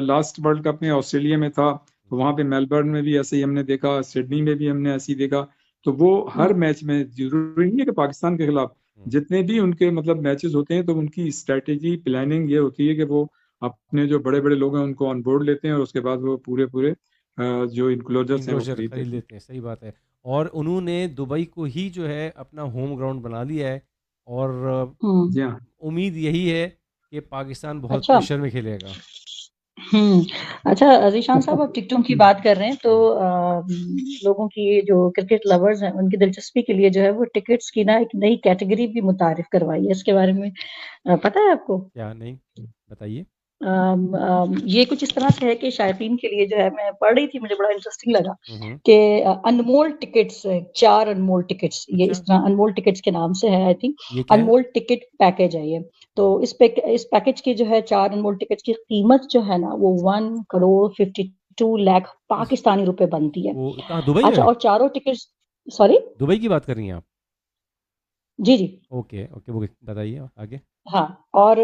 लास्ट वर्ल्ड कप में ऑस्ट्रेलिया में था, तो वहां पे मेलबर्न में भी ऐसे ही हमने देखा, सिडनी में भी हमने ऐसे ही देखा। तो वो हर मैच में, जरूरी नहीं है कि पाकिस्तान के खिलाफ, जितने भी उनके मतलब मैचेस होते हैं, तो उनकी स्ट्रेटेजी प्लानिंग ये होती है कि वो अपने जो बड़े बड़े लोग हैं उनको ऑन बोर्ड लेते हैं, और उसके बाद वो पूरे पूरे जो इनक्लोजर्स हैं वो इनक्लोजर खरीद खरीद लेते हैं। लेते हैं, सही बात है। और उन्होंने दुबई को ही जो है अपना होम ग्राउंड बना लिया है, और जी हाँ। उम्मीद यही है कि पाकिस्तान बहुत अच्छा। प्रेशर में खेलेगा। अच्छा, ज़ीशान साहब, आप टिकटों की बात कर रहे हैं, तो लोगों की ये जो क्रिकेट लवर्स हैं, उनकी दिलचस्पी के लिए जो है वो टिकट्स की ना एक नई कैटेगरी भी मुतारिफ करवाई है। इसके बारे में पता है आपको? क्या नहीं, बताइए। ये कुछ इस तरह से है कि शायकीन के लिए जो है, मैं पढ़ रही थी, मुझे बड़ा इंटरेस्टिंग लगा हम्म। कि अनमोल टिकट्स, 4 अनमोल टिकट्स, ये अच्छा, इस तरह अनमोल टिकट्स के नाम से है, आई थिंक ये क्या है? अनमोल टिकट पैकेज है ये। तो इस पैकेज की जो है 4 अनमोल टिकट्स की कीमत जो है ना, वो 1,52 लाख पाकिस्तानी रुपए बनती है। वो कहाँ, दुबई अच्छा, में? और चारों टिकट्स, सॉरी, दुबई की बात कर रही हैं आप? जी जी, ओके ओके, वो बताइए आगे। हाँ, और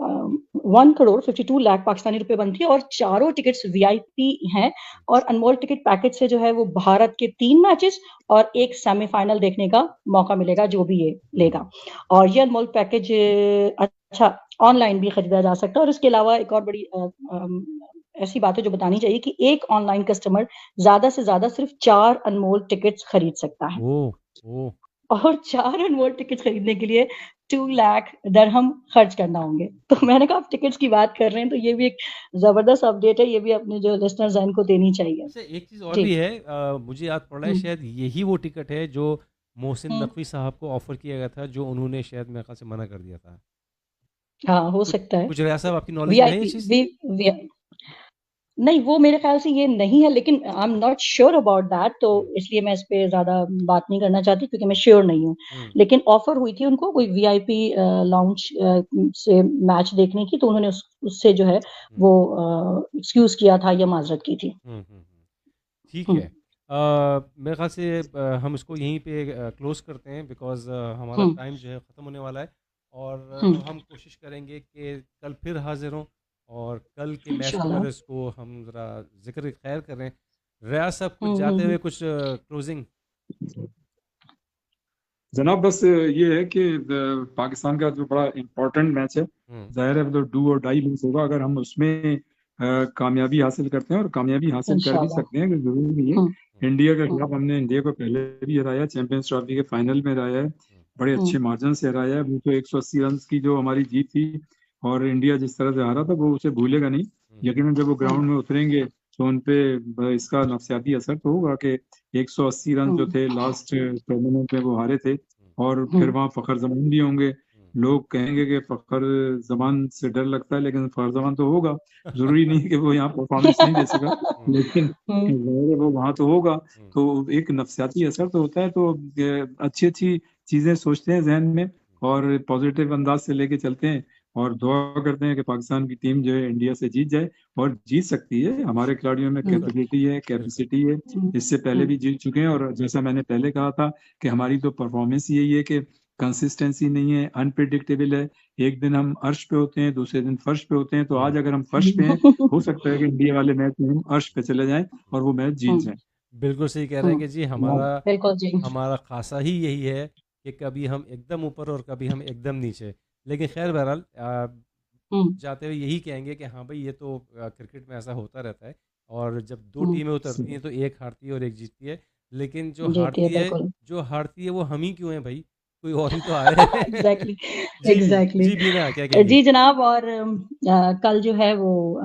1,52 लाख पाकिस्तानी रुपए बनती है, और चारों टिकट्स वीआईपी हैं। और अनमोल टिकट पैकेज से जो है वो भारत के 3 मैचेस और एक सेमीफाइनल देखने का मौका मिलेगा, जो भी ये लेगा। और ये अनमोल पैकेज अच्छा ऑनलाइन भी खरीदा जा सकता है। और इसके अलावा एक और बड़ी ऐसी बात है जो बतानी चाहिए कि एक ऑनलाइन कस्टमर ज्यादा से ज्यादा सिर्फ 4 अनमोल टिकट्स खरीद सकता है, ओ और 4 अनमोल टिकट्स खरीदने के लिए 2 लाख दिरहम खर्च करना होंगे। तो मैंने कहा, आप टिकट्स की बात कर रहे हैं, तो ये भी एक जबरदस्त अपडेट है, ये भी अपने जो लिसनर्स हैं इनको देनी चाहिए। अच्छा, एक चीज़ और जी। भी है, मुझे याद पड़ रहा है, शायद यही वो टिकट है जो मोहसिन हम्म, नकवी साहब को ऑफर किया गया था, जो उन्होंने शायद मेरे ख्याल से मना कर दिया था। हाँ, हो कुछ सकता है। कुछ रियाज साहब, आपकी नॉलेज में है ये वीआईपी चीज़? वी, वी नहीं, वो मेरे ख्याल से ये नहीं है, लेकिन I am not sure about that, तो इसलिए मैं इस पे ज्यादा बात नहीं करना चाहती, क्योंकि मैं श्योर नहीं हूँ। लेकिन ऑफर हुई थी उनको कोई वीआईपी लाउंज से मैच देखने की, तो उन्होंने उससे जो है वो एक्सक्यूज किया था या माजरत की थी। ठीक हम्म है। मेरे ख्याल से हम इसको यहीं पे क्लोज करते हैं, बिकॉज हमारा हम्म टाइम जो है ख़त्म होने वाला है। और हम्म अब हम कोशिश करेंगे कि कल फिर हाजिर हों, और कल के मैच के इंशाल्लाह। बारे को हम ज़रा जिक्र खैर करें। रियाज साहब, कुछ जाते हुए कुछ क्लोजिंग? जनाब, बस ये है कि पाकिस्तान का जो बड़ा इम्पोर्टेंट मैच है, जाहिर है तो डू और डाई मैच होगा। अगर हम उसमें कामयाबी हासिल करते हैं, और कामयाबी हासिल कर भी इंशाल्लाह। सकते हैं, कि जरूरी नहीं है इंडिया के खिलाफ। हमने इंडिया को पहले भी हराया, चैंपियंस ट्रॉफी के फाइनल में हराया है, बड़े अच्छे मार्जिन से हराया है। वो तो 180 रन की जो हमारी जीत थी, और इंडिया जिस तरह से हारा था, वो उसे भूलेगा नहीं। यकीनन जब वो ग्राउंड में उतरेंगे, तो उन पे इसका नफसियाती असर तो होगा कि 180 रन जो थे लास्ट टूर्नामेंट में वो हारे थे। और फिर वहाँ फखर जमान भी होंगे। लोग कहेंगे कि फखर जमान से डर लगता है, लेकिन फखर जमान तो होगा। जरूरी नहीं है कि वो यहाँ परफॉर्मेंस नहीं दे सका, लेकिन वो वहाँ तो होगा। तो एक नफसियाती असर तो होता है। तो अच्छी अच्छी चीजें सोचते हैं जहन में, और पॉजिटिव अंदाज से लेके चलते हैं, और दुआ करते हैं कि पाकिस्तान की टीम जो है इंडिया से जीत जाए, और जीत सकती है। हमारे खिलाड़ियों में कैपेबिलिटी है, कैपेसिटी है, इससे पहले भी जीत चुके हैं। और जैसा मैंने पहले कहा था कि हमारी तो परफॉर्मेंस यही है कि कंसिस्टेंसी नहीं है, अनप्रिडिक्टेबल है। एक दिन हम अर्श पे होते हैं, दूसरे दिन फर्श पे होते हैं। तो आज अगर हम फर्श पे हैं, हो सकता है कि इंडिया वाले मैच में हम अर्श पे चले जाएं और वो मैच जीत जाएं। बिल्कुल सही कह रहे हैं कि जी बिल्कुल जी। हमारा खासा ही यही है कि कभी हम एकदम ऊपर और कभी हम एकदम नीचे। लेकिन खैर बहरहाल हम्म जाते हुए यही कहेंगे कि हाँ भाई ये तो क्रिकेट में ऐसा होता रहता है। और जब दो हम्म टीमें उतरती हैं तो एक हारती है और एक जीतती है। लेकिन जीती है बिल्कुल। जो हारती है वो हम ही क्यों हैं भाई, कोई और भी तो आए एग्जैक्टली जी एग्जैक्टली। जी बीना क्या कहेंगी? जी जनाब, और कल जो है वो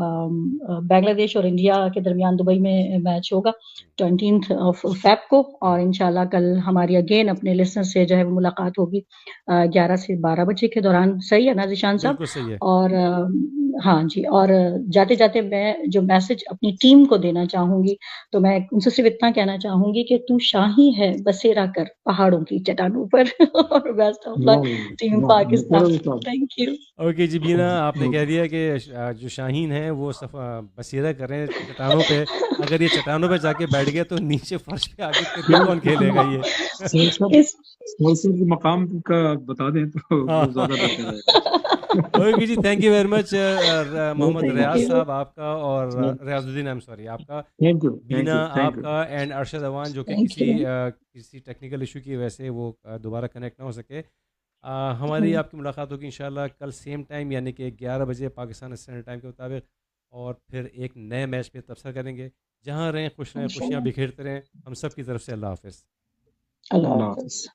बांग्लादेश और इंडिया के दरमियान दुबई में मैच होगा 20th ऑफ फेब को, और इंशाल्लाह कल हमारी अगेन अपने लिसनर से जो है वो मुलाकात होगी 11 से 12 बजे के दौरान। सही है ना जिशान साहब? बिल्कुल सही है। और हाँ जी, और जाते जाते मैं जो मैसेज अपनी टीम को देना चाहूंगी, तो मैं उनसे सिर्फ इतना कहना चाहूंगी कि तू शाही है बसेरा कर पहाड़ों की चट्टानों पर। और best of luck team Pakistan. Thank you. Okay जी बीना, आपने कह दिया कि जो शाहीन है वो बसेरा कर रहे हैं चट्टानों पे। अगर ये चट्टानों पे जाके बैठ गए तो नीचे फर्श पे आके क्रिकेट कौन खेलेगा ये? इस स्पॉन्सर के मकाम का बता दें तो हाँ वो ज्यादा बेहतर है। ओके जी, thank you very much Mohammad thank Riaz you. Sahab आपका, और रियाजुद्दीन, आई एम सॉरी, आपका, thank you Bina thank you. आपका, एंड अरशद अवान जो कि थैंक यू। किसी टेक्निकल इशू की वजह से वो दोबारा कनेक्ट ना हो सके। हमारी आपकी मुलाकात होगी इंशाल्लाह कल सेम टाइम, यानी कि 11 बजे पाकिस्तान स्टैंडर्ड टाइम के मुताबिक। और फिर एक नए मैच पे तबसर करेंगे। जहाँ रहें खुश रहें, खुशियाँ इंशाल्लाह। बिखेरते रहें। हम सब की तरफ से अल्लाह हाफिज़। अल्लाह अल्लाह हाफिज।